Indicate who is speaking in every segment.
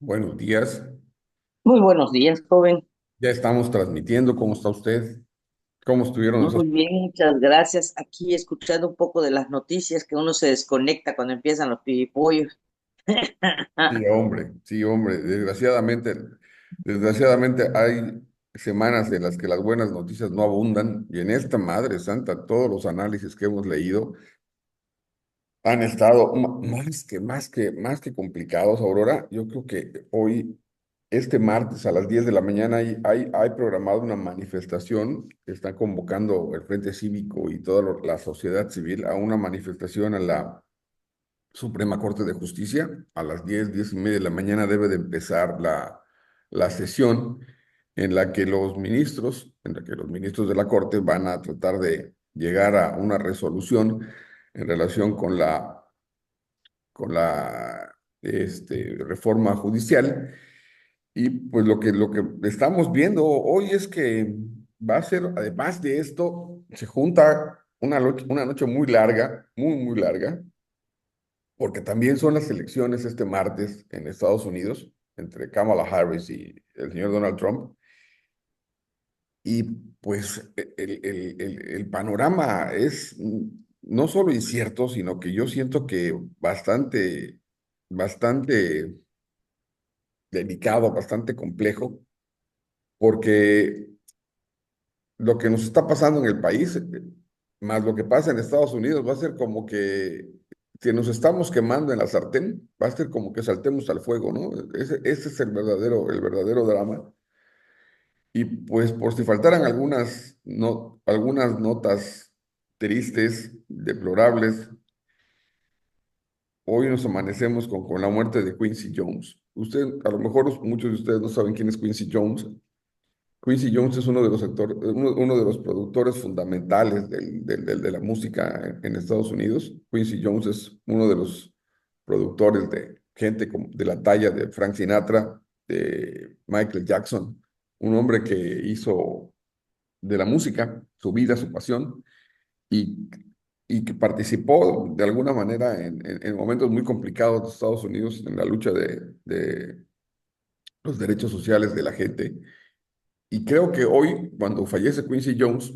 Speaker 1: Buenos días.
Speaker 2: Muy buenos días, joven.
Speaker 1: Ya estamos transmitiendo. ¿Cómo está usted? ¿Cómo estuvieron esos?
Speaker 2: Muy bien, muchas gracias. Aquí escuchando un poco de las noticias que uno se desconecta cuando empiezan los pibipollos.
Speaker 1: Sí, hombre, sí, hombre. Desgraciadamente hay semanas en las que las buenas noticias no abundan y en esta Madre Santa todos los análisis que hemos leído han estado más que complicados, Aurora. Yo creo que hoy, este martes a las 10 de la mañana, hay programado una manifestación que está convocando el Frente Cívico y toda la sociedad civil a una manifestación a la Suprema Corte de Justicia. A las 10, 10:30 de la mañana debe de empezar la sesión en la que los ministros de la Corte van a tratar de llegar a una resolución en relación con la reforma judicial. Y pues lo que estamos viendo hoy es que va a ser, además de esto, se junta una noche muy larga, muy, muy larga, porque también son las elecciones este martes en Estados Unidos, entre Kamala Harris y el señor Donald Trump. Y pues el panorama es no solo incierto, sino que yo siento que bastante delicado, bastante complejo, porque lo que nos está pasando en el país, más lo que pasa en Estados Unidos, va a ser como que nos estamos quemando en la sartén, va a ser como que saltemos al fuego, ¿no? Ese es el verdadero drama. Y pues por si faltaran algunas notas tristes, deplorables, hoy nos amanecemos con la muerte de Quincy Jones. A lo mejor muchos de ustedes no saben quién es Quincy Jones. Quincy Jones es uno de los productores fundamentales de la música en Estados Unidos. Quincy Jones es uno de los productores de gente de la talla de Frank Sinatra, de Michael Jackson, un hombre que hizo de la música su vida, su pasión, y, y que participó de alguna manera en momentos muy complicados de Estados Unidos en la lucha de los derechos sociales de la gente. Y creo que hoy, cuando fallece Quincy Jones,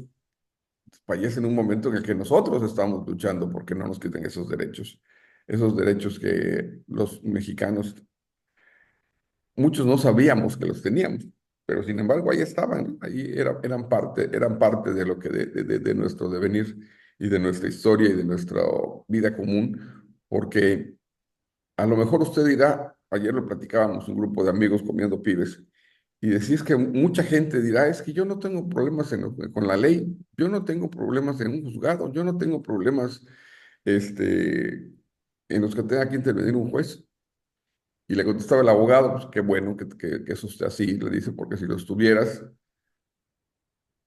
Speaker 1: fallece en un momento en el que nosotros estamos luchando porque no nos quiten esos derechos que los mexicanos, muchos no sabíamos que los teníamos, pero sin embargo ahí estaban, ¿no? Ahí eran parte de lo que de nuestro devenir y de nuestra historia y de nuestra vida común, porque a lo mejor usted dirá, ayer lo platicábamos, un grupo de amigos comiendo pibes, y decís que mucha gente dirá, es que yo no tengo problemas con la ley, yo no tengo problemas en un juzgado, yo no tengo problemas este, en los que tenga que intervenir un juez. Y le contestaba el abogado, pues qué bueno que eso esté así, le dice, porque si lo estuvieras,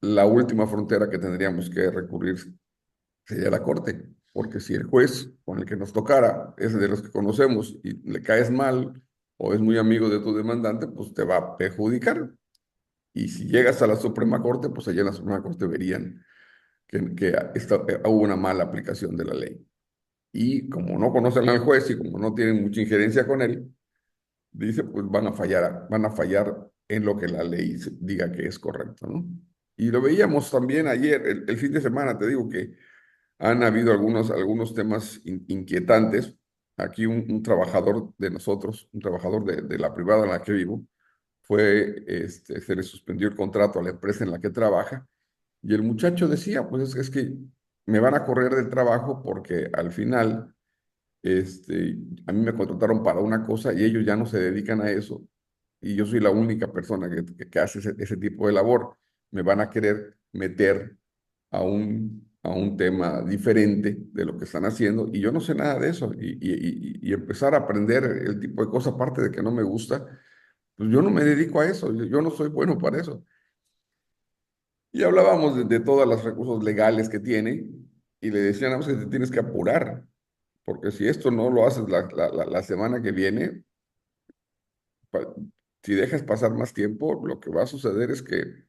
Speaker 1: la última frontera que tendríamos que recurrir sería la corte, porque si el juez con el que nos tocara es de los que conocemos y le caes mal o es muy amigo de tu demandante, pues te va a perjudicar. Y si llegas a la Suprema Corte, pues allá en la Suprema Corte verían que hubo una mala aplicación de la ley. Y como no conocen al juez y como no tienen mucha injerencia con él, dice, pues van a fallar en lo que la ley diga que es correcto, ¿no? Y lo veíamos también ayer, el fin de semana, te digo que han habido algunos temas inquietantes. Aquí un trabajador de nosotros, un trabajador de la privada en la que vivo, se le suspendió el contrato a la empresa en la que trabaja y el muchacho decía, pues es que me van a correr del trabajo porque al final a mí me contrataron para una cosa y ellos ya no se dedican a eso y yo soy la única persona que hace ese tipo de labor. Me van a querer meter a un tema diferente de lo que están haciendo y yo no sé nada de eso y empezar a aprender el tipo de cosas, aparte de que no me gusta, pues yo no me dedico a eso, yo no soy bueno para eso. Y hablábamos de todos los recursos legales que tiene y le decían, "No, que te tienes que apurar, porque si esto no lo haces la semana que viene, pa- si dejas pasar más tiempo, lo que va a suceder es que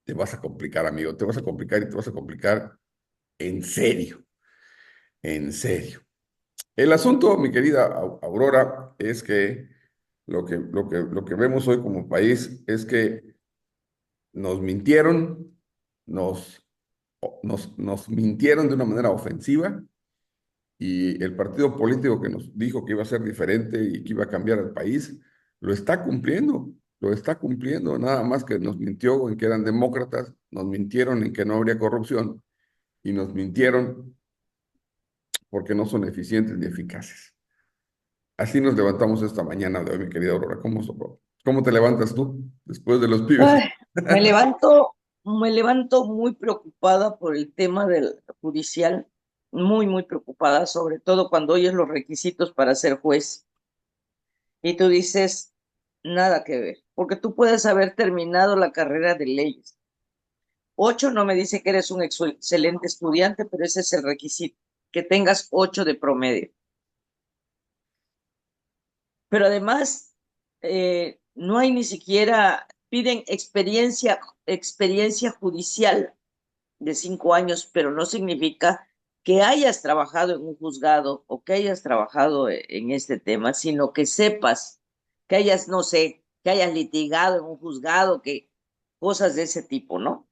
Speaker 1: te vas a complicar, amigo, te vas a complicar y te vas a complicar en serio, en serio." El asunto, mi querida Aurora, es que Lo que vemos hoy como país es que nos mintieron, nos, nos mintieron de una manera ofensiva y el partido político que nos dijo que iba a ser diferente y que iba a cambiar el país, lo está cumpliendo, nada más que nos mintió en que eran demócratas, nos mintieron en que no habría corrupción y nos mintieron porque no son eficientes ni eficaces. Así nos levantamos esta mañana de hoy, mi querida Aurora. ¿Cómo te levantas tú después de los pibes?
Speaker 2: Ay, me levanto, me levanto muy preocupada por el tema del judicial, muy preocupada, sobre todo cuando oyes los requisitos para ser juez y tú dices, nada que ver, porque tú puedes haber terminado la carrera de leyes. 8 no me dice que eres un excelente estudiante, pero ese es el requisito, que tengas 8 de promedio. Pero además, no hay ni siquiera, piden experiencia judicial de 5 años, pero no significa que hayas trabajado en un juzgado o que hayas trabajado en este tema, sino que sepas, que hayas, no sé, que hayas litigado en un juzgado, que cosas de ese tipo, ¿no?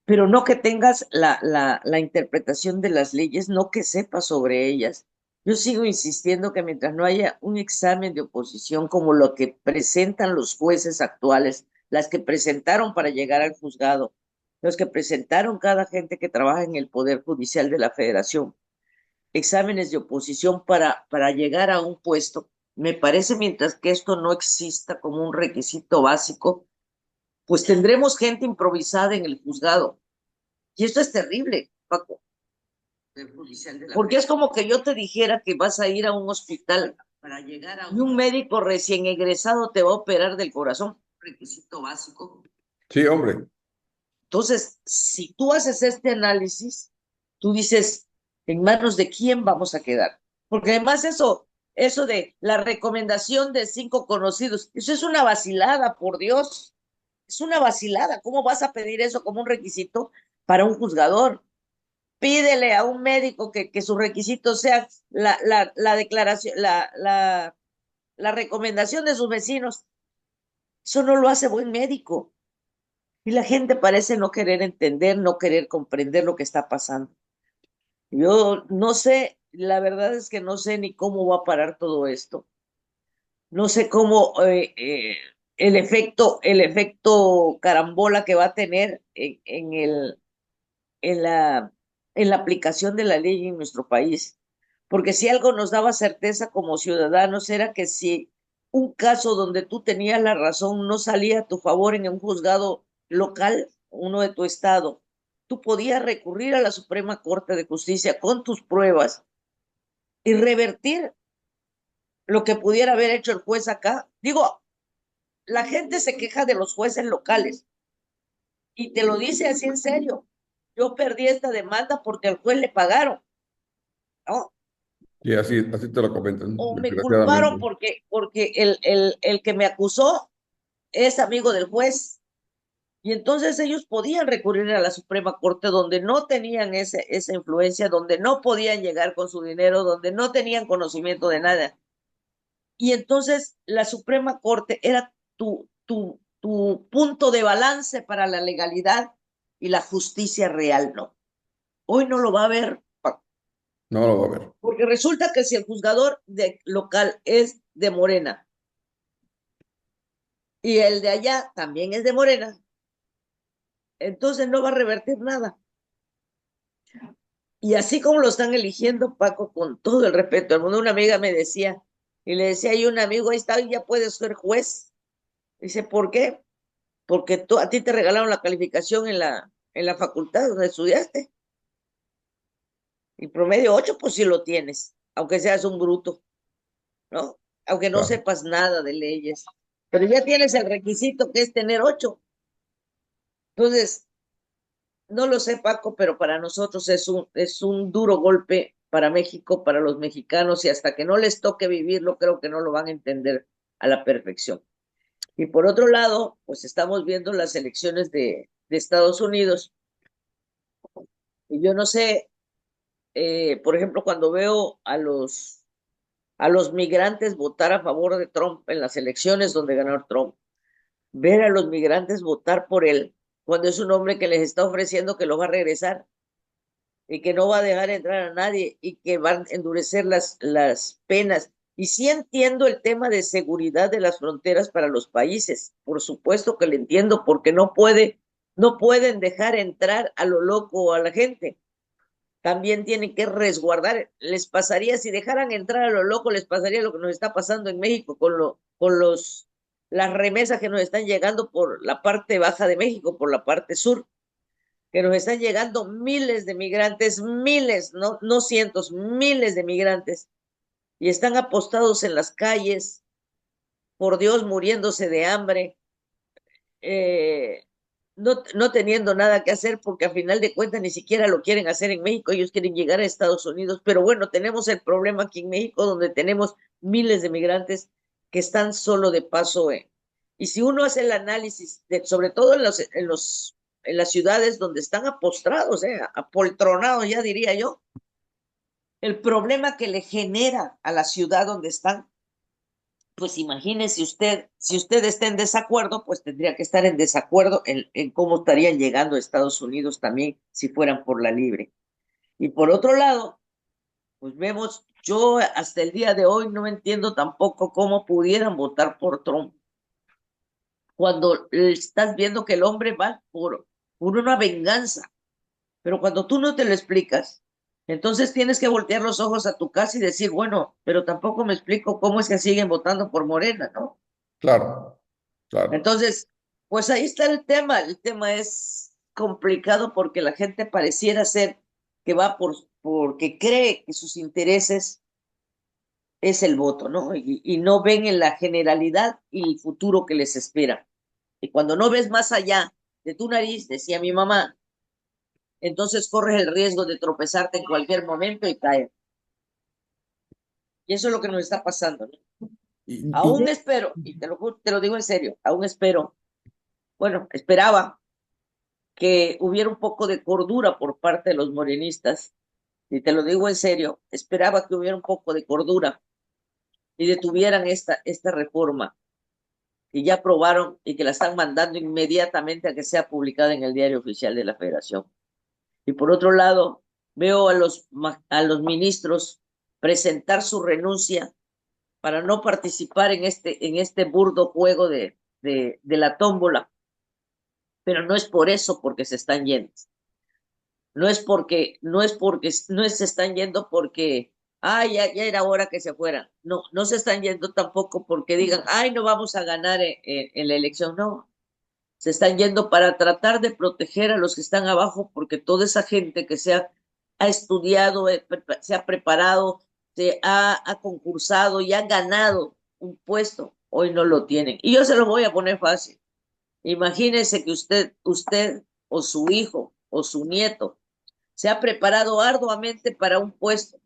Speaker 2: Pero no que tengas la interpretación de las leyes, no que sepas sobre ellas. Yo sigo insistiendo que mientras no haya un examen de oposición como lo que presentan los jueces actuales, las que presentaron para llegar al juzgado, los que presentaron cada gente que trabaja en el Poder Judicial de la Federación, exámenes de oposición para llegar a un puesto, me parece mientras que esto no exista como un requisito básico, pues tendremos gente improvisada en el juzgado y esto es terrible, Paco, porque es como que yo te dijera que vas a ir a un hospital para llegar a y un médico recién egresado te va a operar del corazón, requisito básico.
Speaker 1: Sí, hombre.
Speaker 2: Entonces, si tú haces este análisis, tú dices, ¿en manos de quién vamos a quedar? Porque además eso de la recomendación de 5 conocidos, eso es una vacilada, por Dios, es una vacilada. ¿Cómo vas a pedir eso como un requisito para un juzgador? Pídele a un médico que su requisito sea la declaración, la recomendación de sus vecinos. Eso no lo hace buen médico. Y la gente parece no querer entender, no querer comprender lo que está pasando. Yo no sé, la verdad es que no sé ni cómo va a parar todo esto. No sé cómo el efecto carambola que va a tener en la, en la aplicación de la ley en nuestro país. Porque si algo nos daba certeza como ciudadanos era que si un caso donde tú tenías la razón no salía a tu favor en un juzgado local, uno de tu estado, tú podías recurrir a la Suprema Corte de Justicia con tus pruebas y revertir lo que pudiera haber hecho el juez acá. Digo, la gente se queja de los jueces locales y te lo dice así en serio. Yo perdí esta demanda porque al juez le pagaron, ¿no?
Speaker 1: Sí, así te lo comentan,
Speaker 2: O me culparon
Speaker 1: desgraciadamente.
Speaker 2: porque el que me acusó es amigo del juez. Y entonces ellos podían recurrir a la Suprema Corte donde no tenían esa influencia, donde no podían llegar con su dinero, donde no tenían conocimiento de nada. Y entonces la Suprema Corte era tu punto de balance para la legalidad y la justicia real, ¿no? Hoy no lo va a haber,
Speaker 1: No lo va a ver.
Speaker 2: porque resulta que si el juzgador local es de Morena y el de allá también es de Morena, entonces no va a revertir nada. Y así como lo están eligiendo, Paco, con todo el respeto del mundo, una amiga me decía, y le decía, hay un amigo, ahí está, ya puedes ser juez. Dice, ¿por qué? Porque a ti te regalaron la calificación en la facultad donde estudiaste. Y promedio 8 pues sí lo tienes, aunque seas un bruto, ¿no? Aunque no
Speaker 1: Claro.
Speaker 2: sepas nada de leyes. Pero ya tienes el requisito que es tener 8. Entonces, no lo sé, Paco, pero para nosotros es un duro golpe para México, para los mexicanos, y hasta que no les toque vivirlo, creo que no lo van a entender a la perfección. Y por otro lado, pues estamos viendo las elecciones de Estados Unidos, y yo no sé, por ejemplo, cuando veo a los migrantes votar a favor de Trump en las elecciones donde ganó Trump, ver a los migrantes votar por él, cuando es un hombre que les está ofreciendo que los va a regresar y que no va a dejar entrar a nadie y que van a endurecer las penas. Y sí entiendo el tema de seguridad de las fronteras para los países, por supuesto que lo entiendo, porque no pueden dejar entrar a lo loco a la gente. También tienen que resguardar. Les pasaría, si dejaran entrar a lo loco, les pasaría lo que nos está pasando en México las remesas que nos están llegando por la parte baja de México, por la parte sur, que nos están llegando miles de migrantes, miles, no cientos, miles de migrantes, y están apostados en las calles, por Dios, muriéndose de hambre, eh, no teniendo nada que hacer, porque a final de cuentas ni siquiera lo quieren hacer en México, ellos quieren llegar a Estados Unidos, pero bueno, tenemos el problema aquí en México, donde tenemos miles de migrantes que están solo de paso. Y si uno hace el análisis, sobre todo en las ciudades donde están apostrados, apoltronados, ya diría yo, el problema que le genera a la ciudad donde están, pues imagínese usted, si usted está en desacuerdo, pues tendría que estar en desacuerdo en cómo estarían llegando a Estados Unidos también si fueran por la libre. Y por otro lado, pues vemos, yo hasta el día de hoy no entiendo tampoco cómo pudieran votar por Trump cuando estás viendo que el hombre va por una venganza. Pero cuando tú no te lo explicas, entonces tienes que voltear los ojos a tu casa y decir, bueno, pero tampoco me explico cómo es que siguen votando por Morena, ¿no?
Speaker 1: Claro, claro.
Speaker 2: Entonces, pues ahí está el tema. El tema es complicado porque la gente pareciera ser que va porque cree que sus intereses es el voto, ¿no? Y no ven en la generalidad y el futuro que les espera. Y cuando no ves más allá de tu nariz, decía mi mamá, entonces corres el riesgo de tropezarte en cualquier momento y caer. Y eso es lo que nos está pasando, ¿no?
Speaker 1: Y
Speaker 2: Aún espero, y te lo digo en serio, aún espero, bueno, esperaba que hubiera un poco de cordura por parte de los morenistas, y te lo digo en serio, esperaba que hubiera un poco de cordura y detuvieran esta reforma que ya aprobaron y que la están mandando inmediatamente a que sea publicada en el Diario Oficial de la Federación. Y por otro lado, veo a los ministros presentar su renuncia para no participar en este burdo juego de la tómbola, pero no es por eso porque se están yendo. No se están yendo porque, ay, ya era hora que se fueran. No, no se están yendo tampoco porque digan, ay, no vamos a ganar en la elección. No, se están yendo para tratar de proteger a los que están abajo, porque toda esa gente que ha estudiado, se ha preparado, ha concursado y ha ganado un puesto, hoy no lo tienen. Y yo se lo voy a poner fácil. Imagínese que usted o su hijo o su nieto se ha preparado arduamente para un puesto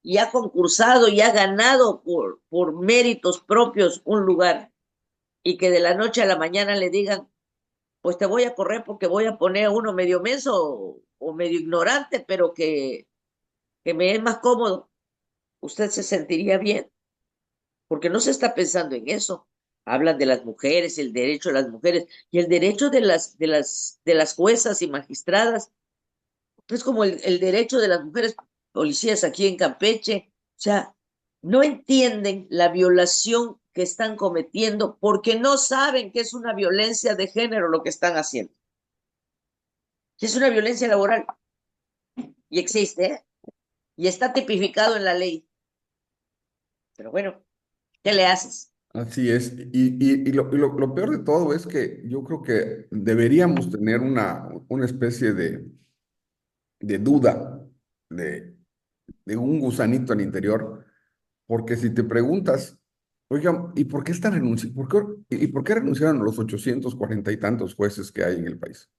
Speaker 2: y ha concursado y ha ganado por méritos propios un lugar, y que de la noche a la mañana le digan, pues te voy a correr porque voy a poner a uno medio menso o medio ignorante, pero que me es más cómodo. Usted se sentiría bien, porque no se está pensando en eso. Hablan de las mujeres, el derecho de las mujeres y el derecho de las juezas y magistradas. Es como el derecho de las mujeres policías aquí en Campeche. O sea, no entienden la violación que están cometiendo porque no saben que es una violencia de género lo que están haciendo. Que es una violencia laboral y existe, ¿eh? Y está tipificado en la ley. Pero bueno, ¿qué le haces?
Speaker 1: así es. Lo peor de todo es que yo creo que deberíamos tener una especie de duda, de, de un gusanito al interior, porque si te preguntas, oigan, ¿y por qué esta renuncia? ¿Y por qué renunciaron los 840 y tantos jueces que hay en el país?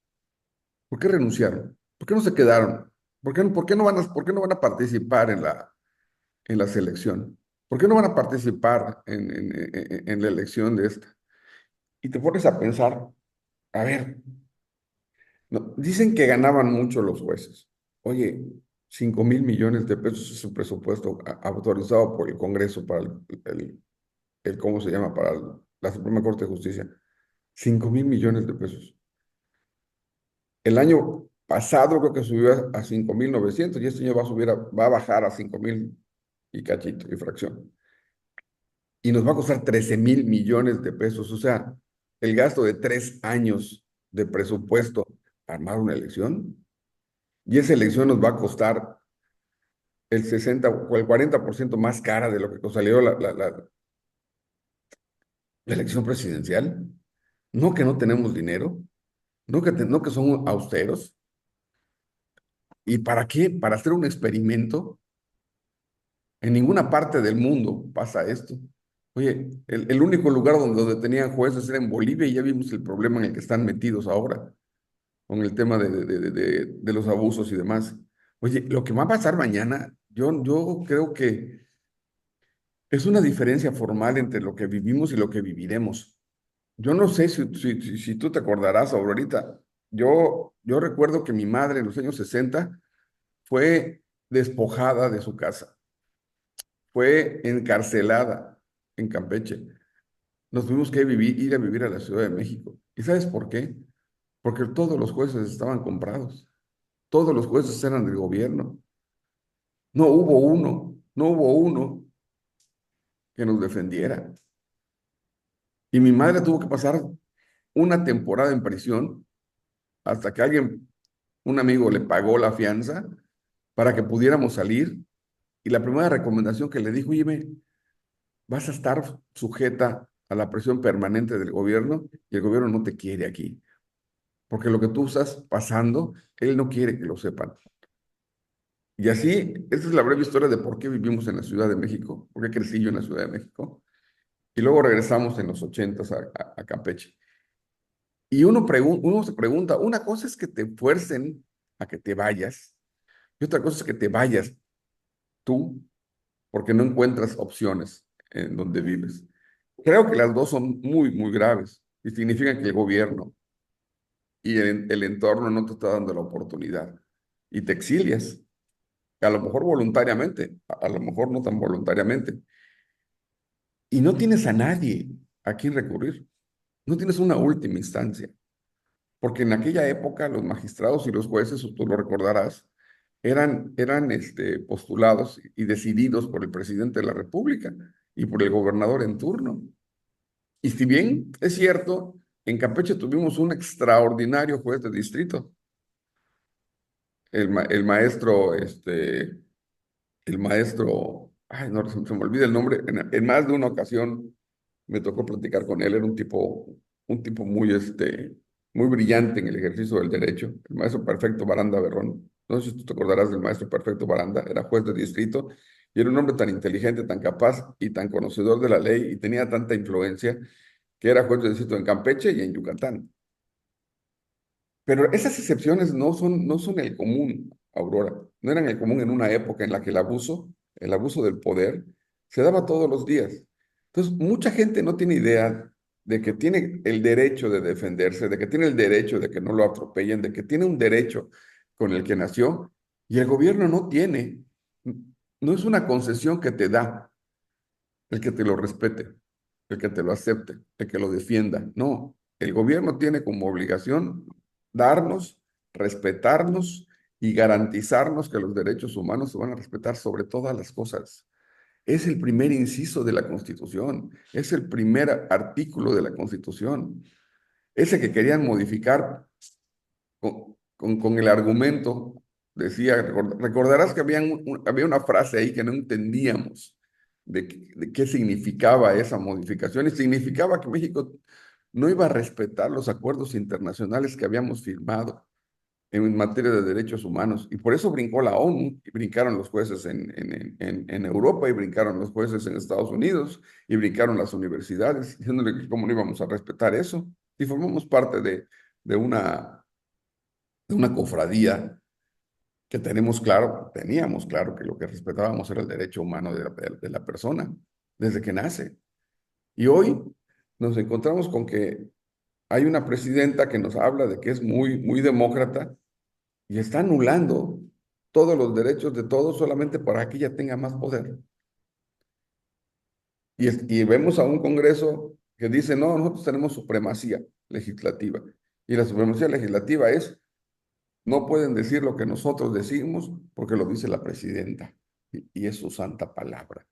Speaker 1: ¿Por qué renunciaron? ¿Por qué no se quedaron? ¿Por qué no van a participar en la selección? ¿Por qué no van a participar en la elección de esta? Y te pones a pensar, a ver, no, dicen que ganaban mucho los jueces. Oye, 5.000 millones de pesos es un presupuesto autorizado por el Congreso para ¿cómo se llama? Para la Suprema Corte de Justicia. 5.000 millones de pesos. El año pasado creo que subió a 5.900 y este año va a bajar a 5.000 y cachito y fracción. Y nos va a costar 13.000 millones de pesos. O sea, el gasto de 3 años de presupuesto para armar una elección. Y esa elección nos va a costar el 60 o el 40% más cara de lo que salió la elección presidencial. No que no tenemos dinero, no que son austeros. ¿Y para qué? Para hacer un experimento. En ninguna parte del mundo pasa esto. Oye, el único lugar donde tenían jueces era en Bolivia y ya vimos el problema en el que están metidos ahora, con el tema de los abusos y demás. Oye, lo que va a pasar mañana, yo creo que es una diferencia formal entre lo que vivimos y lo que viviremos. Yo no sé si tú te acordarás, Aurorita. Yo recuerdo que mi madre en los años 60 fue despojada de su casa, fue encarcelada en Campeche. Nos tuvimos que ir a vivir a la Ciudad de México. ¿Y sabes por qué? Porque todos los jueces estaban comprados. Todos los jueces eran del gobierno. No hubo uno que nos defendiera. Y mi madre tuvo que pasar una temporada en prisión hasta que un amigo le pagó la fianza para que pudiéramos salir. Y la primera recomendación que le dijo, oye, vas a estar sujeta a la presión permanente del gobierno y el gobierno no te quiere aquí. Porque lo que tú estás pasando, él no quiere que lo sepan. Y así, esta es la breve historia de por qué vivimos en la Ciudad de México, por qué crecí yo en la Ciudad de México. Y luego regresamos en los 80 a Campeche. Y uno se pregunta, una cosa es que te fuercen a que te vayas, y otra cosa es que te vayas tú porque no encuentras opciones en donde vives. Creo que las dos son muy, muy graves y significan que el gobierno y el entorno no te está dando la oportunidad y te exilias, a lo mejor voluntariamente, a lo mejor no tan voluntariamente, y no tienes a nadie a quien recurrir, no tienes una última instancia, porque en aquella época los magistrados y los jueces, tú lo recordarás, eran postulados y decididos por el presidente de la República y por el gobernador en turno. Y si bien es cierto, en Campeche tuvimos un extraordinario juez de distrito, el maestro, ay, no, se me olvida el nombre, en más de una ocasión me tocó platicar con él, era un tipo muy brillante en el ejercicio del derecho, el maestro Perfecto Baranda Berrón. No sé si tú te acordarás del maestro Perfecto Baranda, era juez de distrito y era un hombre tan inteligente, tan capaz y tan conocedor de la ley y tenía tanta influencia que era juez de distrito en Campeche y en Yucatán. Pero esas excepciones no son el común, Aurora. No eran el común en una época en la que el abuso del poder, se daba todos los días. Entonces, mucha gente no tiene idea de que tiene el derecho de defenderse, de que tiene el derecho de que no lo atropellen, de que tiene un derecho con el que nació, y el gobierno no tiene. No es una concesión que te da el que te lo respete, el que te lo acepte, el que lo defienda. No, el gobierno tiene como obligación darnos, respetarnos y garantizarnos que los derechos humanos se van a respetar sobre todas las cosas. Es el primer inciso de la Constitución, es el primer artículo de la Constitución. Ese que querían modificar con el argumento, decía, recordarás que había una frase ahí que no entendíamos de qué significaba esa modificación y significaba que México no iba a respetar los acuerdos internacionales que habíamos firmado en materia de derechos humanos. Y por eso brincó la ONU, y brincaron los jueces en Europa, y brincaron los jueces en Estados Unidos, y brincaron las universidades, diciéndole que cómo no íbamos a respetar eso. Y formamos parte de una cofradía que teníamos claro que lo que respetábamos era el derecho humano de la persona desde que nace. Y hoy nos encontramos con que hay una presidenta que nos habla de que es muy, muy demócrata y está anulando. todos los derechos de todos solamente para que ella tenga más poder. Y vemos a un Congreso que dice, no, nosotros tenemos supremacía legislativa. Y la supremacía legislativa es, no pueden decir lo que nosotros decimos porque lo dice la presidenta. Y es su santa palabra.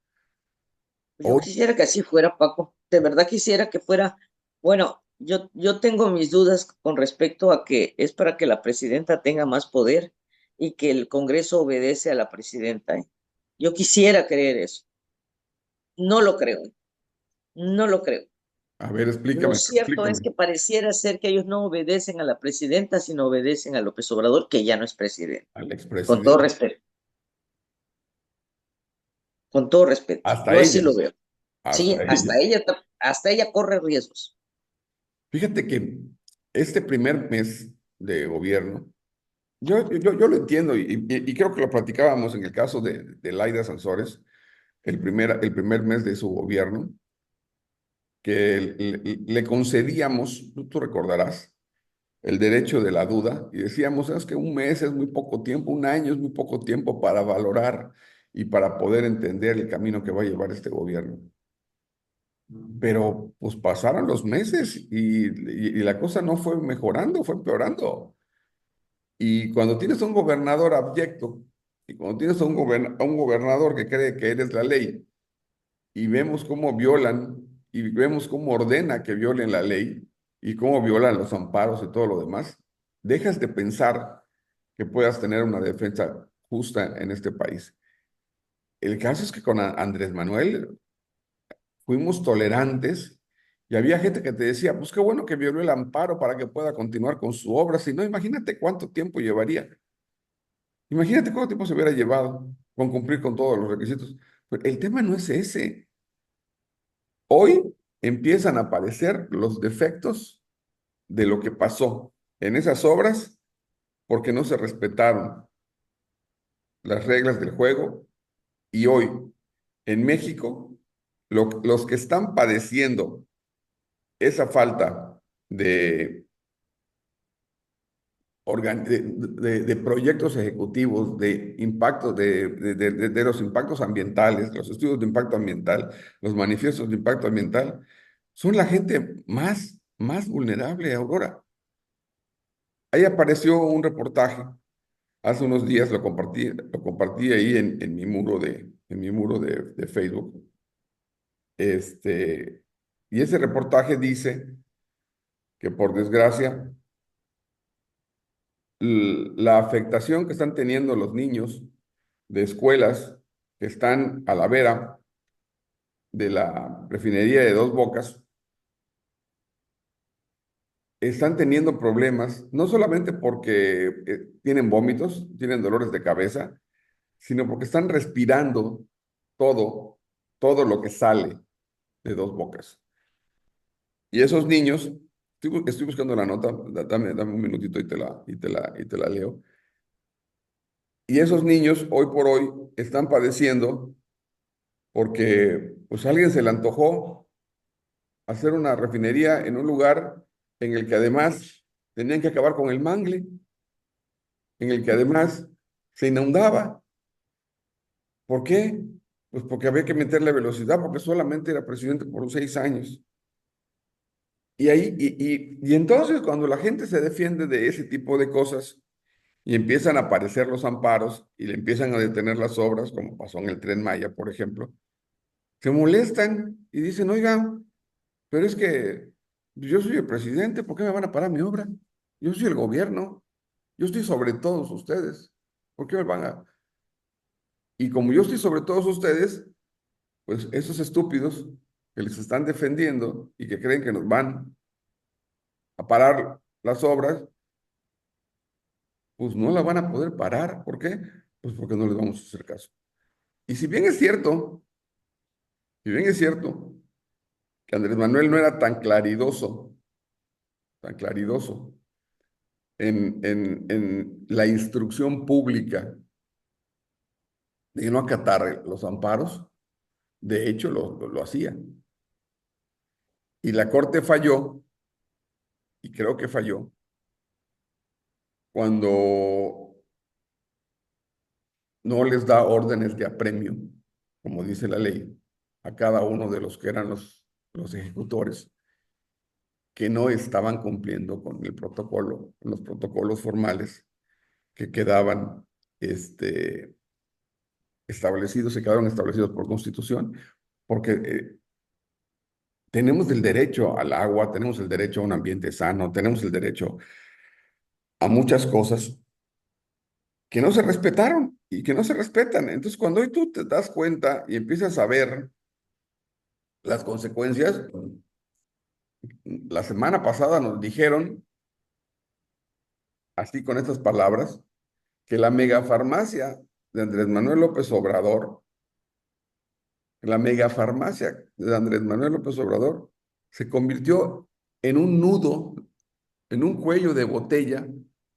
Speaker 2: Yo
Speaker 1: Hoy,
Speaker 2: quisiera que así fuera, Paco. De verdad quisiera que fuera. Bueno, yo tengo mis dudas con respecto a que es para que la presidenta tenga más poder y que el Congreso obedece a la presidenta, ¿eh? Yo quisiera creer eso. No lo creo, no lo creo.
Speaker 1: a ver,
Speaker 2: Lo
Speaker 1: explícame,
Speaker 2: cierto es
Speaker 1: explícame.
Speaker 2: que pareciera ser que ellos no obedecen a la presidenta, sino obedecen a López Obrador, que ya no es presidente.
Speaker 1: Al
Speaker 2: Con todo
Speaker 1: expresidente,
Speaker 2: respeto, con todo respeto.
Speaker 1: hasta
Speaker 2: Yo así
Speaker 1: ella,
Speaker 2: lo veo. Sí,
Speaker 1: hasta ella.
Speaker 2: hasta ella corre riesgos.
Speaker 1: Fíjate que este primer mes de gobierno, yo lo entiendo y creo que lo platicábamos en el caso de Laida Sansores, el primer mes de su gobierno, que le concedíamos, tú recordarás, el derecho de la duda y decíamos, es que un mes es muy poco tiempo, un año es muy poco tiempo para valorar y para poder entender el camino que va a llevar este gobierno. Pero pues pasaron los meses y la cosa no fue mejorando, fue empeorando. Y cuando tienes un gobernador abyecto y cuando tienes a un gobernador que cree que eres la ley y vemos cómo violan y vemos cómo ordena que violen la ley y cómo violan los amparos y todo lo demás, dejas de pensar que puedas tener una defensa justa en este país. El caso es que con Andrés Manuel fuimos tolerantes y había gente que te decía, pues qué bueno que violó el amparo para que pueda continuar con su obra, si no, imagínate cuánto tiempo llevaría. Imagínate cuánto tiempo se hubiera llevado con cumplir con todos los requisitos. Pero el tema no es ese. Hoy empiezan a aparecer los defectos de lo que pasó en esas obras porque no se respetaron las reglas del juego y hoy en México los que están padeciendo esa falta de, de proyectos ejecutivos, de impactos, de los impactos ambientales, los estudios de impacto ambiental, los manifiestos de impacto ambiental, son la gente más vulnerable, Aurora. Ahí apareció un reportaje, hace unos días lo compartí ahí en mi muro de Facebook. Este, y ese reportaje dice que por desgracia, la afectación que están teniendo los niños de escuelas que están a la vera de la refinería de Dos Bocas, están teniendo problemas, no solamente porque tienen vómitos, tienen dolores de cabeza, sino porque están respirando todo, todo lo que sale de Dos Bocas. Y esos niños, estoy buscando la nota, dame un minutito y te la leo. Y esos niños hoy por hoy están padeciendo porque pues a alguien se le antojó hacer una refinería en un lugar en el que además tenían que acabar con el mangle, en el que además se inundaba. ¿Por qué? Pues porque había que meterle velocidad, porque solamente era presidente por 6 años. Y entonces cuando la gente se defiende de ese tipo de cosas y empiezan a aparecer los amparos y le empiezan a detener las obras, como pasó en el Tren Maya, por ejemplo, se molestan y dicen, oigan, pero es que yo soy el presidente, ¿por qué me van a parar mi obra? Yo soy el gobierno, yo estoy sobre todos ustedes, ¿por qué me van a...? Y como yo estoy sobre todos ustedes, pues esos estúpidos que les están defendiendo y que creen que nos van a parar las obras, pues no la van a poder parar. ¿Por qué? Pues porque no les vamos a hacer caso. Y si bien es cierto que Andrés Manuel no era tan claridoso en la instrucción pública de no acatar los amparos, de hecho lo hacía. Y la Corte falló, y creo que falló, cuando no les da órdenes de apremio, como dice la ley, a cada uno de los que eran los ejecutores que no estaban cumpliendo con el protocolo, con los protocolos formales que quedaban establecidos, se quedaron establecidos por Constitución, porque tenemos el derecho al agua, tenemos el derecho a un ambiente sano, tenemos el derecho a muchas cosas que no se respetaron y que no se respetan. Entonces, cuando hoy tú te das cuenta y empiezas a ver las consecuencias, la semana pasada nos dijeron, así con estas palabras, que la megafarmacia de Andrés Manuel López Obrador, la megafarmacia de Andrés Manuel López Obrador, se convirtió en un nudo, en un cuello de botella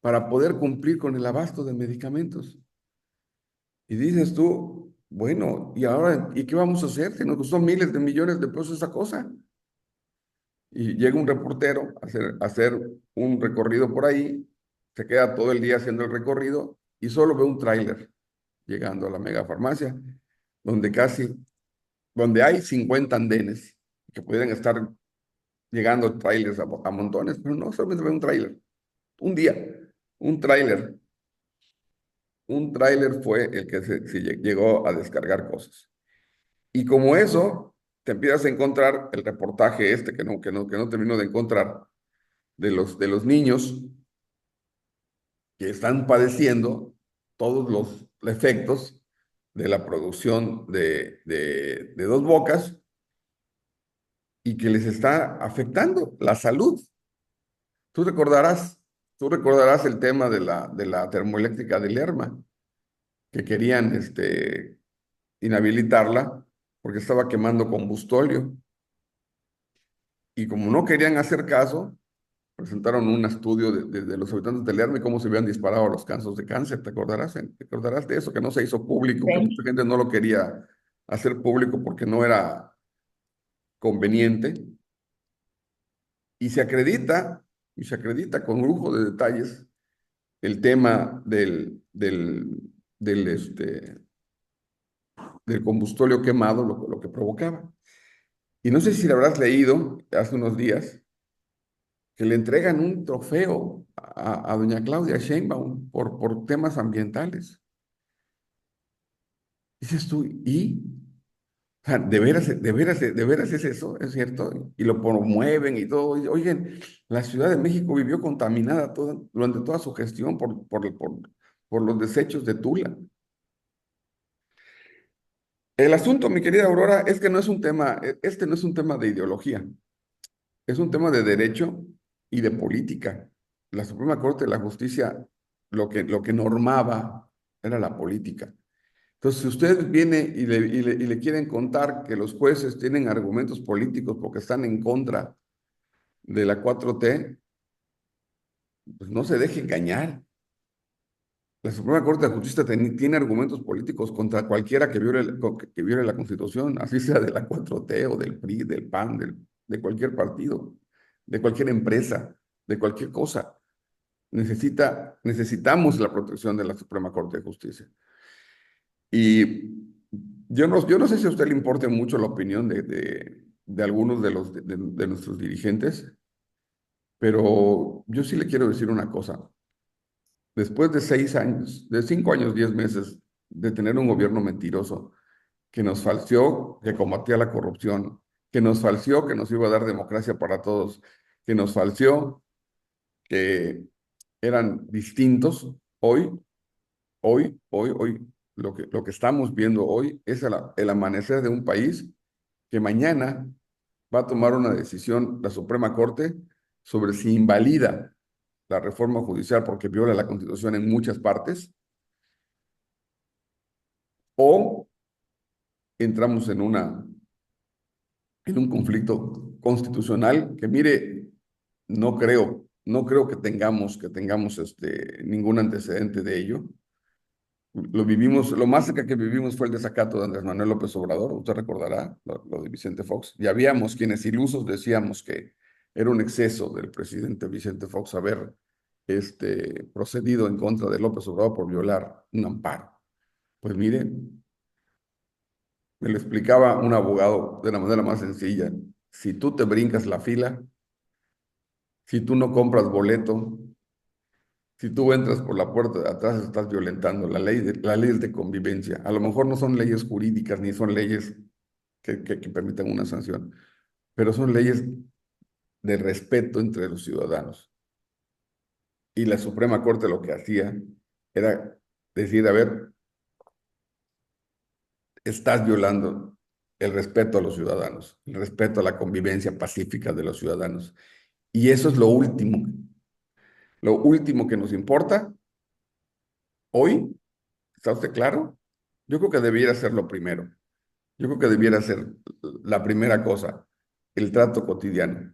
Speaker 1: para poder cumplir con el abasto de medicamentos. Y dices tú, bueno, ¿y ahora, y qué vamos a hacer? Si nos costó miles de millones de pesos esa cosa. Y llega un reportero a hacer un recorrido por ahí, se queda todo el día haciendo el recorrido y solo ve un tráiler llegando a la megafarmacia, donde donde hay 50 andenes que pueden estar llegando trailers a montones, pero no, solamente ve un tráiler. Un día, un tráiler, un tráiler fue el que se llegó a descargar cosas. Y como eso, te empiezas a encontrar el reportaje que no termino de encontrar de los niños que están padeciendo todos los efectos de la producción de Dos Bocas y que les está afectando la salud. Tú recordarás, tú recordarás el tema de la termoeléctrica de Lerma, que querían inhabilitarla porque estaba quemando combustóleo. Y como no querían hacer caso, presentaron un estudio de los habitantes de Lerma y cómo se habían disparado los casos de cáncer. Te acordarás de eso? Que no se hizo público, que mucha
Speaker 2: Sí.
Speaker 1: gente no lo quería hacer público porque no era conveniente. Y se acredita, y se acredita con lujo de detalles el tema del combustóleo quemado, lo que provocaba. Y no sé si lo habrás leído hace unos días, que le entregan un trofeo a doña Claudia Sheinbaum por temas ambientales. Dices tú, ¿y? O sea, de veras es eso, es cierto, y lo promueven y todo. Y, oigan, la Ciudad de México vivió contaminada durante toda su gestión por los desechos de Tula. El asunto, mi querida Aurora, es que no es un tema, este no es un tema de ideología, es un tema de derecho y de política. La Suprema Corte de la Justicia lo que normaba era la política. Entonces, si usted viene y le quieren contar que los jueces tienen argumentos políticos porque están en contra de la 4T, pues no se deje engañar. La Suprema Corte de Justicia tiene argumentos políticos contra cualquiera que viole la Constitución, así sea de la 4T o del PRI, del PAN, de cualquier partido, de cualquier empresa, de cualquier cosa. Necesitamos la protección de la Suprema Corte de Justicia. Y yo no sé si a usted le importe mucho la opinión de algunos de nuestros dirigentes, pero yo sí le quiero decir una cosa. Después de 6 años, de 5 años, 10 meses de tener un gobierno mentiroso que nos falseó, que combatía la corrupción, que nos falseó, que nos iba a dar democracia para todos, que nos falseó, que eran distintos, hoy, lo que estamos viendo hoy es el amanecer de un país que mañana va a tomar una decisión la Suprema Corte sobre si invalida la reforma judicial porque viola la Constitución en muchas partes o entramos en un conflicto constitucional que mire, no creo que tengamos ningún antecedente de ello. Lo vivimos, lo más cerca que vivimos fue el desacato de Andrés Manuel López Obrador, usted recordará lo de Vicente Fox. Ya habíamos quienes ilusos decíamos que era un exceso del presidente Vicente Fox haber procedido en contra de López Obrador por violar un amparo. Pues mire, me lo explicaba un abogado de la manera más sencilla. Si tú te brincas la fila, si tú no compras boleto, si tú entras por la puerta de atrás, estás violentando la ley de convivencia. A lo mejor no son leyes jurídicas ni son leyes que permitan una sanción, pero son leyes de respeto entre los ciudadanos. Y la Suprema Corte lo que hacía era decir, a ver, estás violando el respeto a los ciudadanos, el respeto a la convivencia pacífica de los ciudadanos. Y eso es lo último que nos importa hoy. ¿Está usted claro? Yo creo que debiera ser lo primero. Yo creo que debiera ser la primera cosa, el trato cotidiano.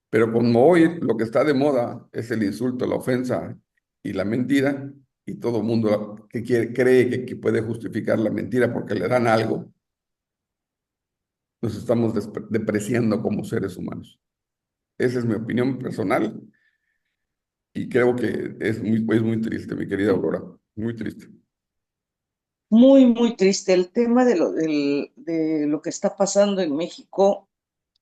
Speaker 1: Pero como hoy lo que está de moda es el insulto, la ofensa y la mentira, y todo el mundo cree que puede justificar la mentira porque le dan algo, nos estamos depreciando como seres humanos. Esa es mi opinión personal y creo que es muy triste, mi querida Aurora, muy triste.
Speaker 2: Muy, muy triste. El tema de lo que está pasando en México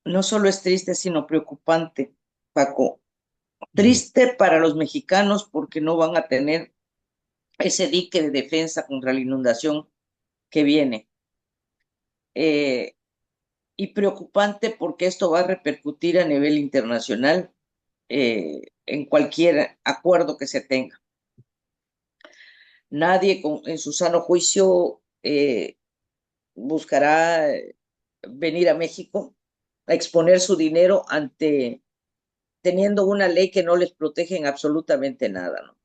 Speaker 2: no solo es triste, sino preocupante, Paco.
Speaker 1: Mm.
Speaker 2: Triste para los mexicanos porque no van a tener ese dique de defensa contra la inundación que viene. Eh, y preocupante porque esto va a repercutir a nivel internacional en cualquier acuerdo que se tenga. Nadie en su sano juicio buscará venir a México a exponer su dinero ante teniendo una ley que no les protege en absolutamente nada, ¿no?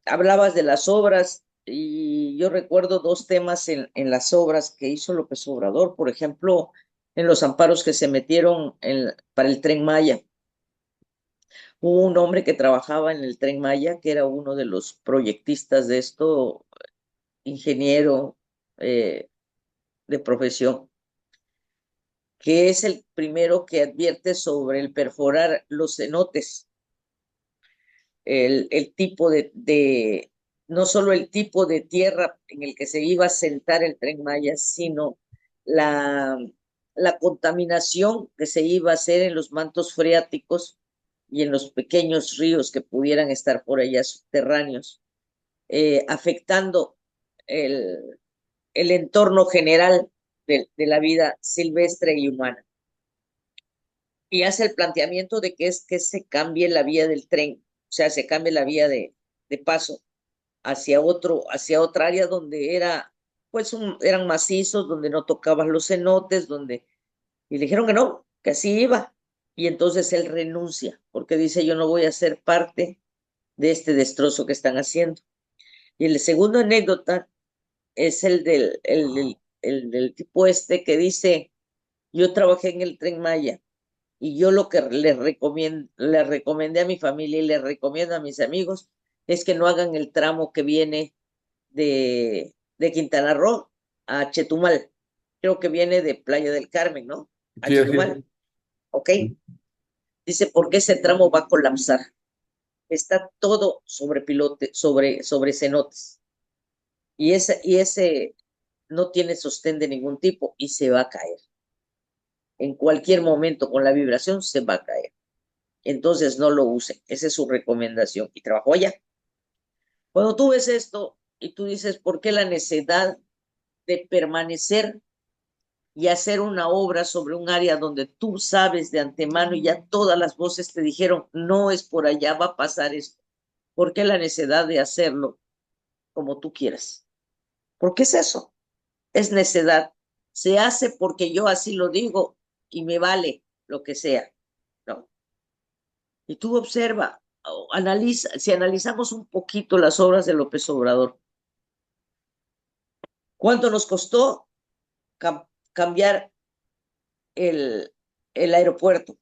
Speaker 2: Hablabas de las obras y yo recuerdo dos temas en las obras que hizo López Obrador, por ejemplo, en los amparos que se metieron para el Tren Maya. Hubo un hombre que trabajaba en el Tren Maya, que era uno de los proyectistas de esto, ingeniero eh, de profesión, que es el primero que advierte sobre el perforar los cenotes, el tipo no solo el tipo de tierra en el que se iba a sentar el Tren Maya, sino la, la contaminación que se iba a hacer en los mantos freáticos y en los pequeños ríos que pudieran estar por allá subterráneos, afectando el, el entorno general de la vida silvestre y humana. Y hace el planteamiento de que es que se cambie la vía del tren, o sea, se cambie la vía de paso hacia otra área donde pues eran macizos, donde no tocaban los cenotes, y le dijeron que no, que así iba. Y entonces él renuncia, porque dice, yo no voy a ser parte de este destrozo que están haciendo. Y el segundo anécdota es el del tipo este que dice, yo trabajé en el Tren Maya y yo lo que le recomendé a mi familia y le recomiendo a mis amigos es que no hagan el tramo que viene de Quintana Roo a Chetumal. Creo que viene de Playa del Carmen, ¿no? A
Speaker 1: Sí, así es.
Speaker 2: Chetumal. Ok. Dice, ¿por qué ese tramo va a colapsar? Está todo sobre pilote, sobre cenotes. Y ese no tiene sostén de ningún tipo y se va a caer. En cualquier momento con la vibración se va a caer. Entonces no lo usen. Esa es su recomendación. Y trabajó allá. Cuando tú ves esto y tú dices, ¿por qué la necesidad de permanecer y hacer una obra sobre un área donde tú sabes de antemano y ya todas las voces te dijeron, no es por allá, va a pasar esto? ¿Por qué la necesidad de hacerlo como tú quieras? ¿Por qué es eso? Es necedad. Se hace porque yo así lo digo y me vale lo que sea. No. Y tú observa, analiza, si analizamos un poquito las obras de López Obrador, ¿cuánto nos costó cambiar el aeropuerto?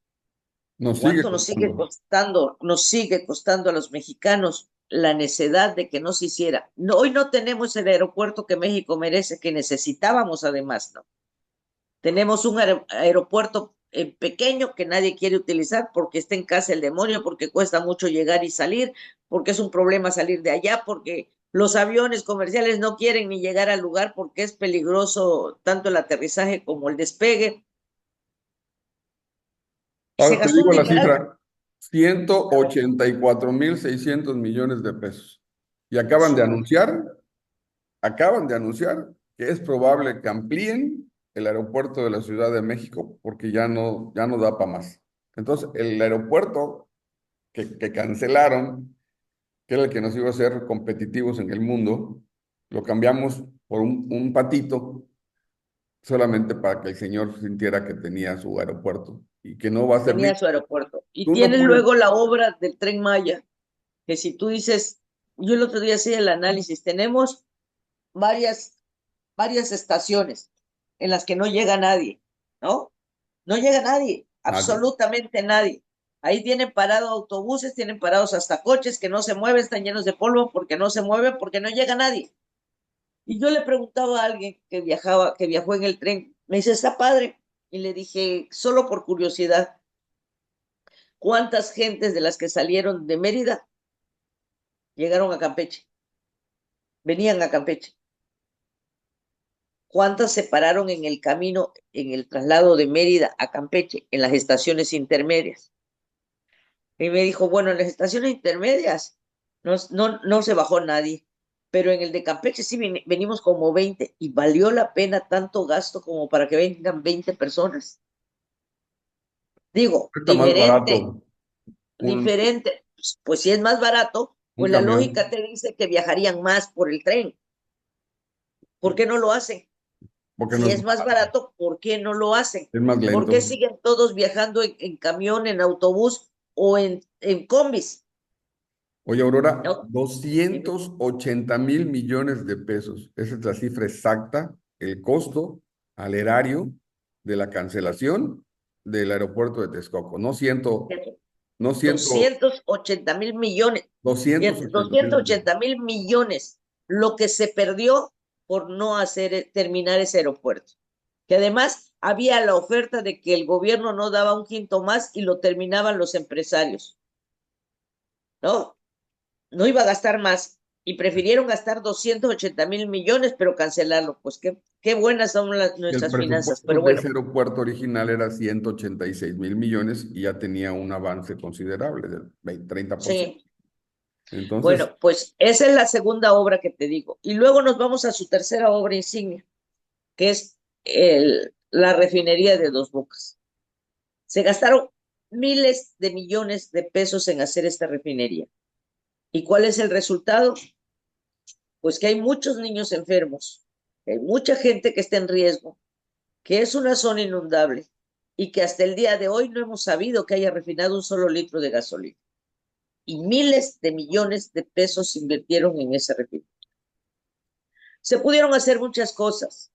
Speaker 1: Nos sigue
Speaker 2: ¿Cuánto
Speaker 1: costando.
Speaker 2: nos sigue costando a los mexicanos la necesidad de que no se hiciera? No, hoy no tenemos el aeropuerto que México merece, que necesitábamos además, ¿no? Tenemos un aeropuerto pequeño que nadie quiere utilizar porque está en casa el demonio, porque cuesta mucho llegar y salir, porque es un problema salir de allá, porque Los aviones comerciales no quieren ni llegar al lugar porque es peligroso tanto el aterrizaje como el despegue. Y se
Speaker 1: Ahora te
Speaker 2: gastó un
Speaker 1: digo la
Speaker 2: dineral.
Speaker 1: cifra, ciento
Speaker 2: A ver,
Speaker 1: ochenta y cuatro mil seiscientos millones de pesos. Y
Speaker 2: su-
Speaker 1: acaban de anunciar que es probable que amplíen el aeropuerto de la Ciudad de México porque ya no da para más. Entonces, el aeropuerto que cancelaron, que era el que nos iba a hacer competitivos en el mundo, lo cambiamos por un patito solamente para que el señor sintiera que tenía su aeropuerto y que no va a
Speaker 2: tenía
Speaker 1: servir.
Speaker 2: su aeropuerto. Y
Speaker 1: Tú no
Speaker 2: tienen
Speaker 1: puedes,
Speaker 2: luego la obra del Tren Maya, que si tú dices, yo el otro día hacía el análisis, tenemos varias, varias estaciones en las que no llega nadie, ¿no? No llega nadie,
Speaker 1: nadie,
Speaker 2: absolutamente nadie. Ahí tienen parados autobuses, tienen parados hasta coches que no se mueven, están llenos de polvo porque no se mueven, porque no llega nadie. Y yo le preguntaba a alguien que viajaba, que viajó en el tren, me dice, está padre. Y le dije, solo por curiosidad, ¿cuántas gentes de las que salieron de Mérida llegaron a Campeche? Venían a Campeche. ¿Cuántas se pararon en el camino, en el traslado de Mérida a Campeche, en las estaciones intermedias? Y me dijo, bueno, en las estaciones intermedias no se bajó nadie, pero en el de Campeche sí venimos como 20 y valió la pena tanto gasto como para que vengan 20 personas. Digo,
Speaker 1: está más
Speaker 2: diferente,
Speaker 1: barato
Speaker 2: diferente. Pues si es más barato,
Speaker 1: un
Speaker 2: pues la lógica
Speaker 1: camión,
Speaker 2: te dice que viajarían más por el tren. ¿Por qué no lo hacen?
Speaker 1: porque no
Speaker 2: Si
Speaker 1: es
Speaker 2: es más
Speaker 1: barato,
Speaker 2: barato, ¿por qué no lo hacen?
Speaker 1: es más
Speaker 2: ¿Por
Speaker 1: lento.
Speaker 2: qué siguen todos viajando en camión, en autobús o en combis?
Speaker 1: Oye, Aurora,
Speaker 2: ¿No?
Speaker 1: 280.000 millones de pesos. Esa es la cifra exacta, el costo al erario de la cancelación del aeropuerto de Texcoco. No ciento,
Speaker 2: 280.000 millones,
Speaker 1: doscientos
Speaker 2: fíjate,
Speaker 1: ochenta
Speaker 2: doscientos
Speaker 1: mil millones.
Speaker 2: ochenta mil millones, lo que se perdió por no hacer terminar ese aeropuerto. Que además había la oferta de que el gobierno no daba un quinto más y lo terminaban los empresarios, ¿no? No iba a gastar más y prefirieron gastar 280.000 millones, pero cancelarlo. Pues qué buenas son
Speaker 1: El
Speaker 2: nuestras finanzas,
Speaker 1: presupuesto
Speaker 2: pero
Speaker 1: de
Speaker 2: bueno,
Speaker 1: ese aeropuerto original era 186.000 millones y ya tenía un avance considerable del 30%.
Speaker 2: sí.
Speaker 1: Entonces,
Speaker 2: Bueno, pues esa es la segunda obra que te digo. Y luego nos vamos a su tercera obra insignia, que es la refinería de Dos Bocas. Se gastaron miles de millones de pesos en hacer esta refinería. ¿Y cuál es el resultado? Pues que hay muchos niños enfermos, que hay mucha gente que está en riesgo, que es una zona inundable y que hasta el día de hoy no hemos sabido que haya refinado un solo litro de gasolina. Y miles de millones de pesos se invirtieron en esa refinería. Se pudieron hacer muchas cosas.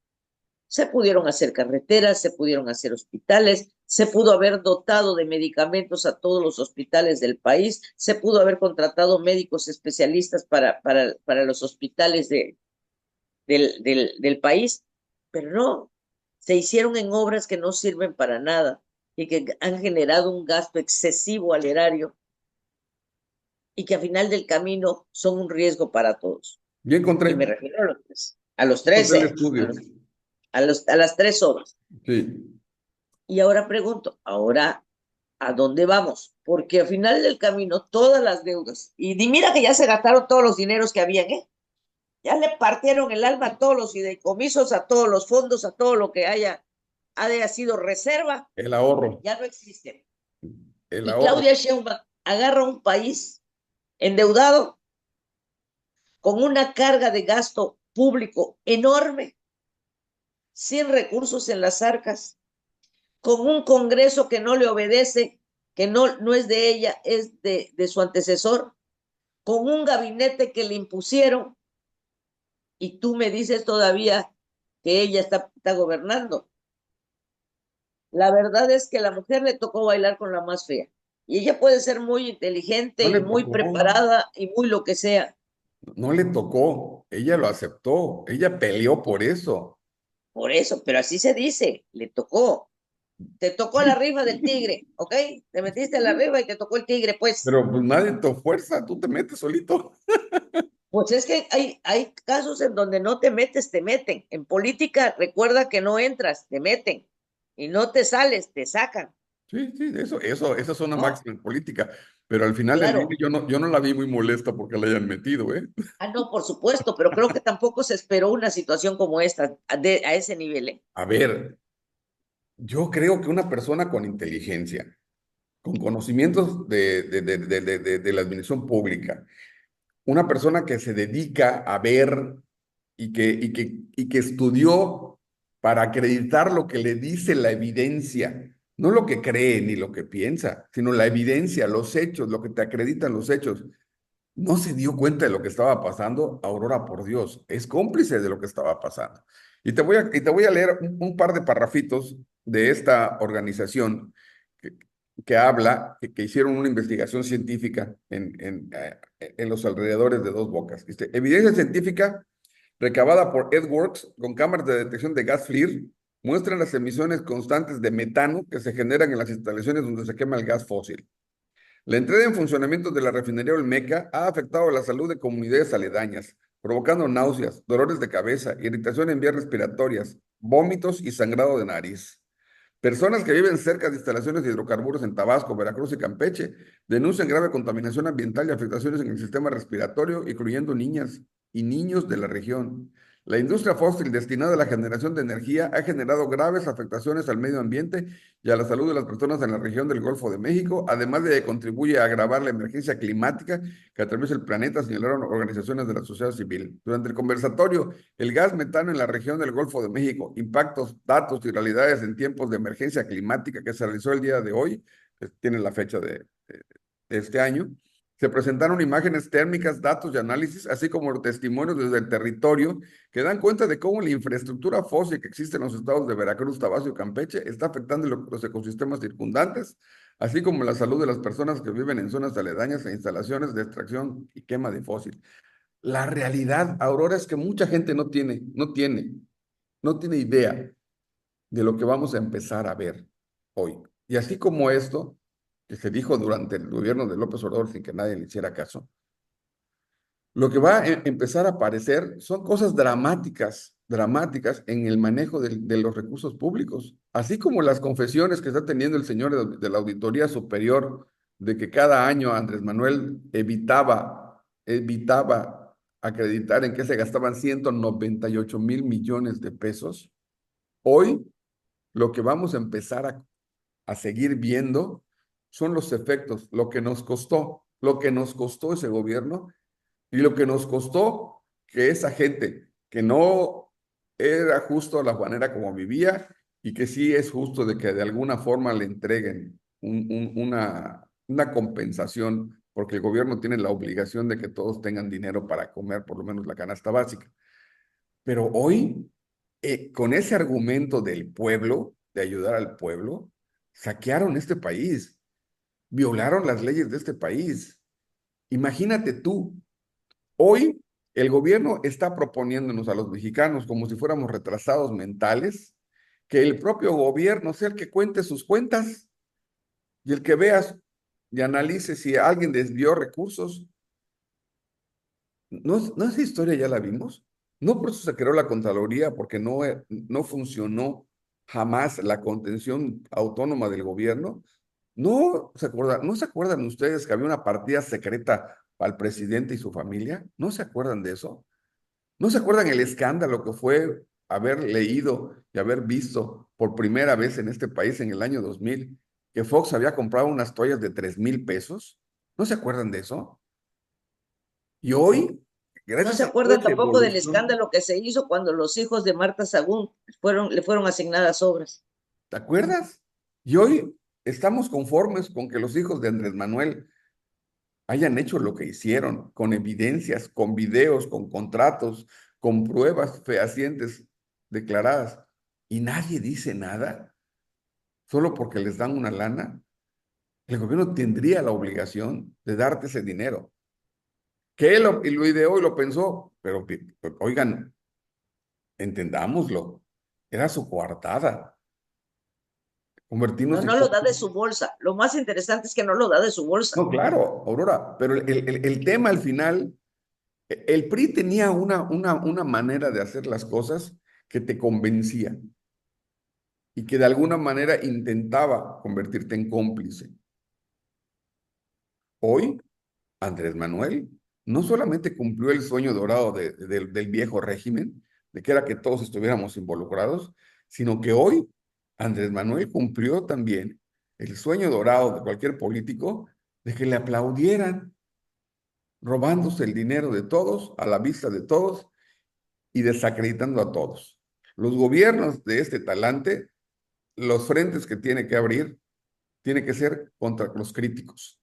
Speaker 2: Se pudieron hacer carreteras, se pudieron hacer hospitales, se pudo haber dotado de medicamentos a todos los hospitales del país, se pudo haber contratado médicos especialistas para los hospitales del país, pero no, se hicieron en obras que no sirven para nada y que han generado un gasto excesivo al erario y que al final del camino son un riesgo para todos.
Speaker 1: yo
Speaker 2: Y me
Speaker 1: encontré,
Speaker 2: refiero a los tres, a los tres,
Speaker 1: encontré el
Speaker 2: ¿eh?
Speaker 1: estudio.
Speaker 2: A las tres obras.
Speaker 1: Sí,
Speaker 2: Y ahora pregunto, ¿ahora a dónde vamos? Porque al final del camino todas las deudas, y mira que ya se gastaron todos los dineros que habían, ¿eh? Ya le partieron el alma a todos los fideicomisos, a todos los fondos, a todo lo que haya sido reserva,
Speaker 1: el ahorro,
Speaker 2: ya no existe.
Speaker 1: el
Speaker 2: Y
Speaker 1: ahorro.
Speaker 2: Claudia Sheinbaum agarra un país endeudado con una carga de gasto público enorme, sin recursos en las arcas, con un Congreso que no le obedece, que no es de ella, es de su antecesor, con un gabinete que le impusieron, y tú me dices todavía que ella está gobernando. La verdad es que la mujer le tocó bailar con la más fea. Y ella puede ser muy inteligente
Speaker 1: No
Speaker 2: y
Speaker 1: le
Speaker 2: muy
Speaker 1: tocó,
Speaker 2: preparada y muy lo que sea.
Speaker 1: no le tocó, ella lo aceptó, ella peleó por eso.
Speaker 2: Por eso, pero así se dice, le tocó. Te tocó la rifa del tigre, ¿ok? Te metiste en la rifa y te tocó el tigre, pues.
Speaker 1: Pero pues nadie te fuerza, tú te metes solito.
Speaker 2: Pues es que hay casos en donde no te metes, te meten. En política, recuerda que no entras, te meten. Y no te sales, te sacan,
Speaker 1: Sí, sí, esa es una
Speaker 2: ¿no?
Speaker 1: máxima en política, pero al final del día
Speaker 2: Claro.
Speaker 1: yo no la vi muy molesta porque la hayan metido, ¿eh?
Speaker 2: Ah, no, por supuesto, pero creo que tampoco se esperó una situación como esta, a ese nivel, ¿eh?
Speaker 1: A ver, yo creo que una persona con inteligencia, con conocimientos de la administración pública, una persona que se dedica a ver y que estudió para acreditar lo que le dice la evidencia, no lo que cree ni lo que piensa, sino la evidencia, los hechos, lo que te acreditan los hechos. No se dio cuenta de lo que estaba pasando, Aurora, por Dios, es cómplice de lo que estaba pasando. Y te voy a leer un par de parrafitos de esta organización que, que habla, que hicieron una investigación científica en los alrededores de Dos Bocas. Dice, evidencia científica recabada por Edwards con cámaras de detección de gas FLIR muestran las emisiones constantes de metano que se generan en las instalaciones donde se quema el gas fósil. La entrada en funcionamiento de la refinería Olmeca ha afectado la salud de comunidades aledañas, provocando náuseas, dolores de cabeza, irritación en vías respiratorias, vómitos y sangrado de nariz. Personas que viven cerca de instalaciones de hidrocarburos en Tabasco, Veracruz y Campeche denuncian grave contaminación ambiental y afectaciones en el sistema respiratorio, incluyendo niñas y niños de la región. La industria fósil destinada a la generación de energía ha generado graves afectaciones al medio ambiente y a la salud de las personas en la región del Golfo de México, además de que contribuye a agravar la emergencia climática que atraviesa el planeta, señalaron organizaciones de la sociedad civil. Durante el conversatorio, el gas metano en la región del Golfo de México, impactos, datos y realidades en tiempos de emergencia climática que se realizó el día de hoy, que tiene la fecha de este año. Se presentaron imágenes térmicas, datos y análisis, así como testimonios desde el territorio que dan cuenta de cómo la infraestructura fósil que existe en los estados de Veracruz, Tabasco y Campeche está afectando los ecosistemas circundantes, así como la salud de las personas que viven en zonas aledañas e instalaciones de extracción y quema de fósil. La realidad, Aurora, es que mucha gente no tiene idea de lo que vamos a empezar a ver hoy. Y así como esto, que se dijo durante el gobierno de López Obrador sin que nadie le hiciera caso, lo que va a empezar a aparecer son cosas dramáticas, dramáticas en el manejo de los recursos públicos, así como las confesiones que está teniendo el señor de la Auditoría Superior de que cada año Andrés Manuel evitaba acreditar en que se gastaban 198,000 millones de pesos. Hoy lo que vamos a empezar a seguir viendo son los efectos, lo que nos costó ese gobierno y lo que nos costó que esa gente que no era justo la manera como vivía y que sí es justo de que de alguna forma le entreguen una compensación, porque el gobierno tiene la obligación de que todos tengan dinero para comer por lo menos la canasta básica. Pero hoy, con ese argumento del pueblo, de ayudar al pueblo, saquearon este país, violaron las leyes de este país. Imagínate tú, hoy el gobierno está proponiéndonos a los mexicanos como si fuéramos retrasados mentales, que el propio gobierno sea el que cuente sus cuentas y el que veas y analice si alguien desvió recursos. ¿No esa historia ya la vimos? No por eso se creó la Contraloría, porque no funcionó jamás la contención autónoma del gobierno. ¿No se acuerdan ustedes que había una partida secreta para el presidente y su familia? ¿No se acuerdan de eso? ¿No se acuerdan el escándalo que fue haber leído y haber visto por primera vez en este país en el año 2000 que Fox había comprado unas toallas de 3,000 pesos? ¿No se acuerdan de eso? Y hoy,
Speaker 2: No
Speaker 1: gracias
Speaker 2: se
Speaker 1: a toda
Speaker 2: acuerdan
Speaker 1: esa
Speaker 2: tampoco del
Speaker 1: evolución,
Speaker 2: escándalo que se hizo cuando los hijos de Marta Sagún le fueron asignadas obras.
Speaker 1: ¿te acuerdas? Y hoy estamos conformes con que los hijos de Andrés Manuel hayan hecho lo que hicieron, con evidencias, con videos, con contratos, con pruebas fehacientes declaradas, y nadie dice nada, solo porque les dan una lana. El gobierno tendría la obligación de darte ese dinero. Que él lo ideó y lo pensó, pero oigan, entendámoslo, era su coartada,
Speaker 2: No,
Speaker 1: convertirnos en
Speaker 2: no lo da de
Speaker 1: cómplices.
Speaker 2: su bolsa. Lo más interesante es que no lo da de su bolsa.
Speaker 1: No, claro, Aurora, pero el tema al final El PRI tenía una manera de hacer las cosas que te convencía y que de alguna manera intentaba convertirte en cómplice. Hoy, Andrés Manuel no solamente cumplió el sueño dorado del viejo régimen, de que era que todos estuviéramos involucrados, sino que hoy Andrés Manuel cumplió también el sueño dorado de cualquier político de que le aplaudieran, robándose el dinero de todos, a la vista de todos y desacreditando a todos. Los gobiernos de este talante, los frentes que tiene que abrir, tiene que ser contra los críticos.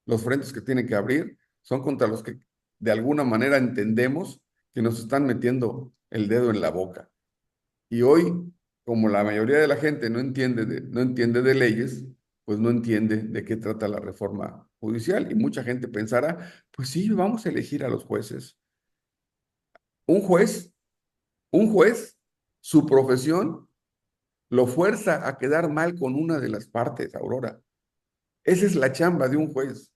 Speaker 1: Los frentes que tiene que abrir son contra los que de alguna manera entendemos que nos están metiendo el dedo en la boca. Y hoy, como la mayoría de la gente no entiende de leyes, pues no entiende de qué trata la reforma judicial. Y mucha gente pensará, pues sí, vamos a elegir a los jueces. Un juez, un juez, su profesión lo fuerza a quedar mal con una de las partes, Aurora. Esa es la chamba de un juez.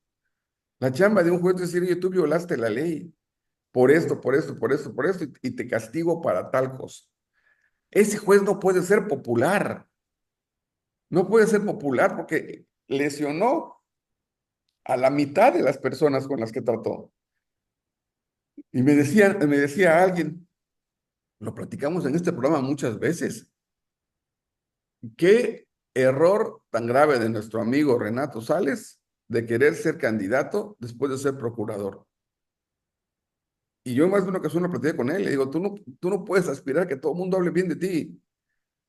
Speaker 1: La chamba de un juez es decir, oye, tú violaste la ley por esto, por esto, por esto, por esto, y te castigo para tal cosa. Ese juez no puede ser popular. No puede ser popular porque lesionó a la mitad de las personas con las que trató. Y me decía alguien, lo platicamos en este programa muchas veces, qué error tan grave de nuestro amigo Renato Sales de querer ser candidato después de ser procurador. Y yo más de una ocasión lo platiqué con él, le digo, tú no puedes aspirar a que todo el mundo hable bien de ti.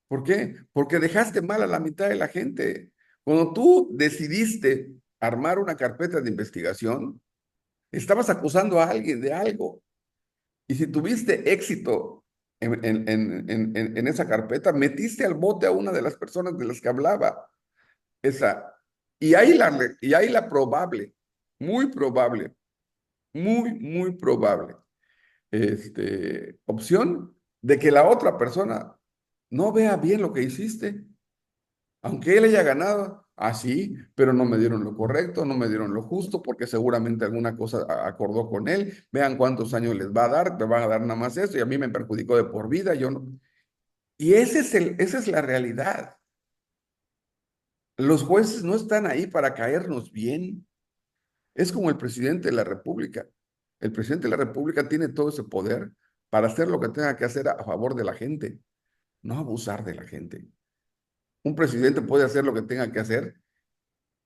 Speaker 1: ¿Por qué? Porque dejaste mal a la mitad de la gente. Cuando tú decidiste armar una carpeta de investigación, estabas acusando a alguien de algo. Y si tuviste éxito en esa carpeta, metiste al bote a una de las personas de las que hablaba. Esa. Y hay la probable, muy probable, muy probable opción de que la otra persona no vea bien lo que hiciste, aunque él haya ganado, así, pero no me dieron lo correcto, no me dieron lo justo, porque seguramente alguna cosa acordó con él, vean cuántos años les va a dar, te van a dar nada más eso, y a mí me perjudicó de por vida, yo no. Y esa es la realidad. Los jueces no están ahí para caernos bien. Es como el presidente de la República. El presidente de la República tiene todo ese poder para hacer lo que tenga que hacer a favor de la gente, no abusar de la gente. Un presidente puede hacer lo que tenga que hacer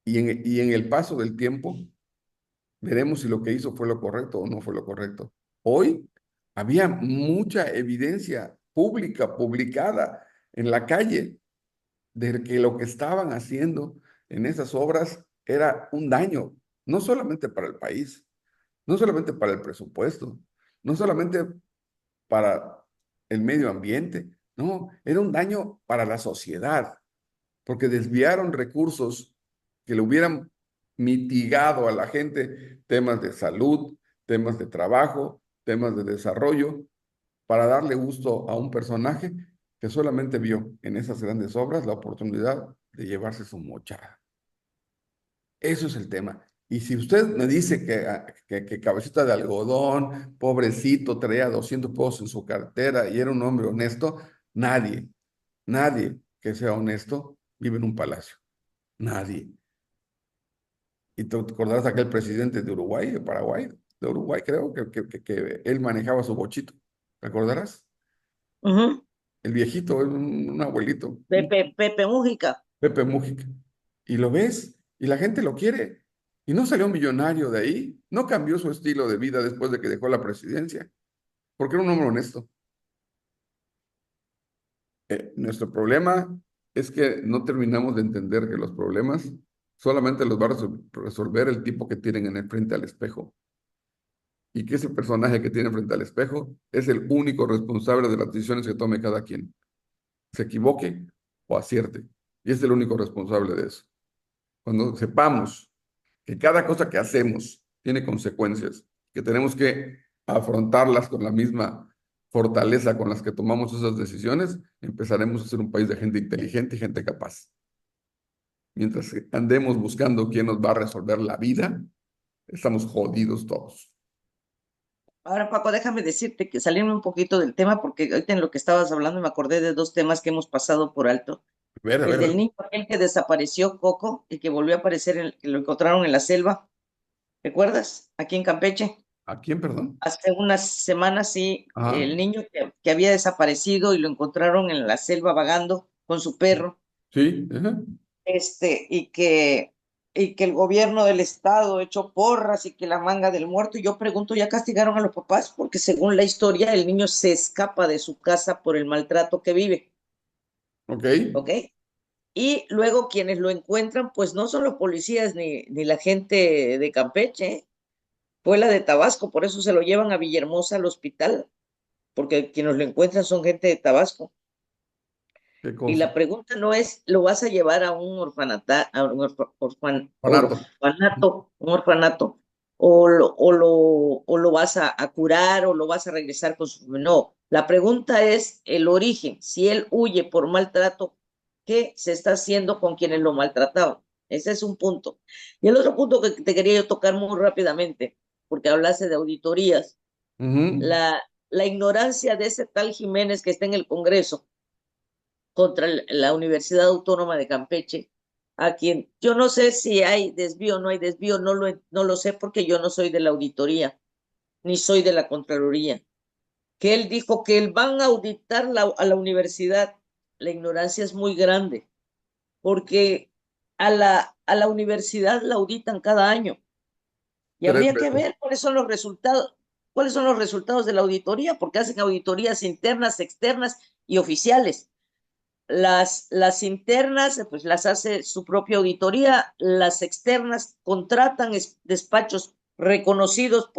Speaker 1: y en el paso del tiempo veremos si lo que hizo fue lo correcto o no fue lo correcto. Hoy había mucha evidencia pública, publicada en la calle, de que lo que estaban haciendo en esas obras era un daño, no solamente para el país, no solamente para el presupuesto, no solamente para el medio ambiente, no, era un daño para la sociedad, porque desviaron recursos que le hubieran mitigado a la gente temas de salud, temas de trabajo, temas de desarrollo, para darle gusto a un personaje que solamente vio en esas grandes obras la oportunidad de llevarse su mochada. Eso es el tema. Y si usted me dice que cabecita de algodón, pobrecito, traía 200 pesos en su cartera y era un hombre honesto, nadie que sea honesto vive en un palacio. Nadie. Y te acordarás de aquel presidente de Uruguay, de Paraguay, de Uruguay creo, que él manejaba su bochito. ¿Te acordarás?
Speaker 2: Ujú.
Speaker 1: El viejito, un abuelito, un
Speaker 2: Pepe Mújica.
Speaker 1: Pepe Mújica. Y lo ves, y la gente lo quiere. Y no salió millonario de ahí, no cambió su estilo de vida después de que dejó la presidencia, porque era un hombre honesto. Nuestro problema es que no terminamos de entender que los problemas solamente los va a resolver el tipo que tienen en el frente al espejo. Y que ese personaje que tiene frente al espejo es el único responsable de las decisiones que tome cada quien. Se equivoque o acierte. Y es el único responsable de eso. Cuando sepamos que cada cosa que hacemos tiene consecuencias, que tenemos que afrontarlas con la misma fortaleza con las que tomamos esas decisiones, empezaremos a ser un país de gente inteligente y gente capaz. Mientras andemos buscando quién nos va a resolver la vida, estamos jodidos todos.
Speaker 2: Ahora, Paco, déjame decirte que salirme un poquito del tema, porque ahorita en lo que estabas hablando me acordé de dos temas que hemos pasado por alto.
Speaker 1: A
Speaker 2: El
Speaker 1: ver,
Speaker 2: del niño aquel que desapareció, Coco, y que volvió a aparecer, que lo encontraron en la selva, ¿recuerdas? Aquí en Campeche.
Speaker 1: ¿a quién, perdón?
Speaker 2: Hace unas semanas, sí,
Speaker 1: Ajá,
Speaker 2: el niño que había desaparecido y lo encontraron en la selva vagando con su perro,
Speaker 1: sí, ajá.
Speaker 2: y que el gobierno del estado echó porras y que la manga del muerto. Y yo pregunto, ¿ya castigaron a los papás? Porque según la historia, el niño se escapa de su casa por el maltrato que vive,
Speaker 1: Ok,
Speaker 2: ¿ok? Y luego quienes lo encuentran, pues no son los policías ni la gente de Campeche, fue la de Tabasco, por eso se lo llevan a Villahermosa al hospital, porque quienes lo encuentran son gente de Tabasco.
Speaker 1: qué
Speaker 2: Y
Speaker 1: cosa.
Speaker 2: la pregunta no es, ¿lo vas a llevar a un a un
Speaker 1: Orfanato.
Speaker 2: un orfanato, o lo vas a curar o lo vas a regresar con su... No, la pregunta es el origen. Si él huye por maltrato, ¿qué se está haciendo con quienes lo maltrataban? Ese es un punto. Y el otro punto que te quería yo tocar muy rápidamente, porque hablaste de auditorías,
Speaker 1: Ujú.
Speaker 2: la ignorancia de ese tal Jiménez que está en el Congreso contra la Universidad Autónoma de Campeche, a quien yo no sé si hay desvío o no hay desvío, no lo sé porque yo no soy de la auditoría, ni soy de la Contraloría, que él dijo que él van a auditar a la universidad. La ignorancia es muy grande, porque a la universidad la auditan cada año y
Speaker 1: Tres
Speaker 2: habría que
Speaker 1: veces.
Speaker 2: ver cuáles son los resultados de la auditoría, porque hacen auditorías internas, externas y oficiales. Las internas, pues las hace su propia auditoría, las externas contratan despachos reconocidos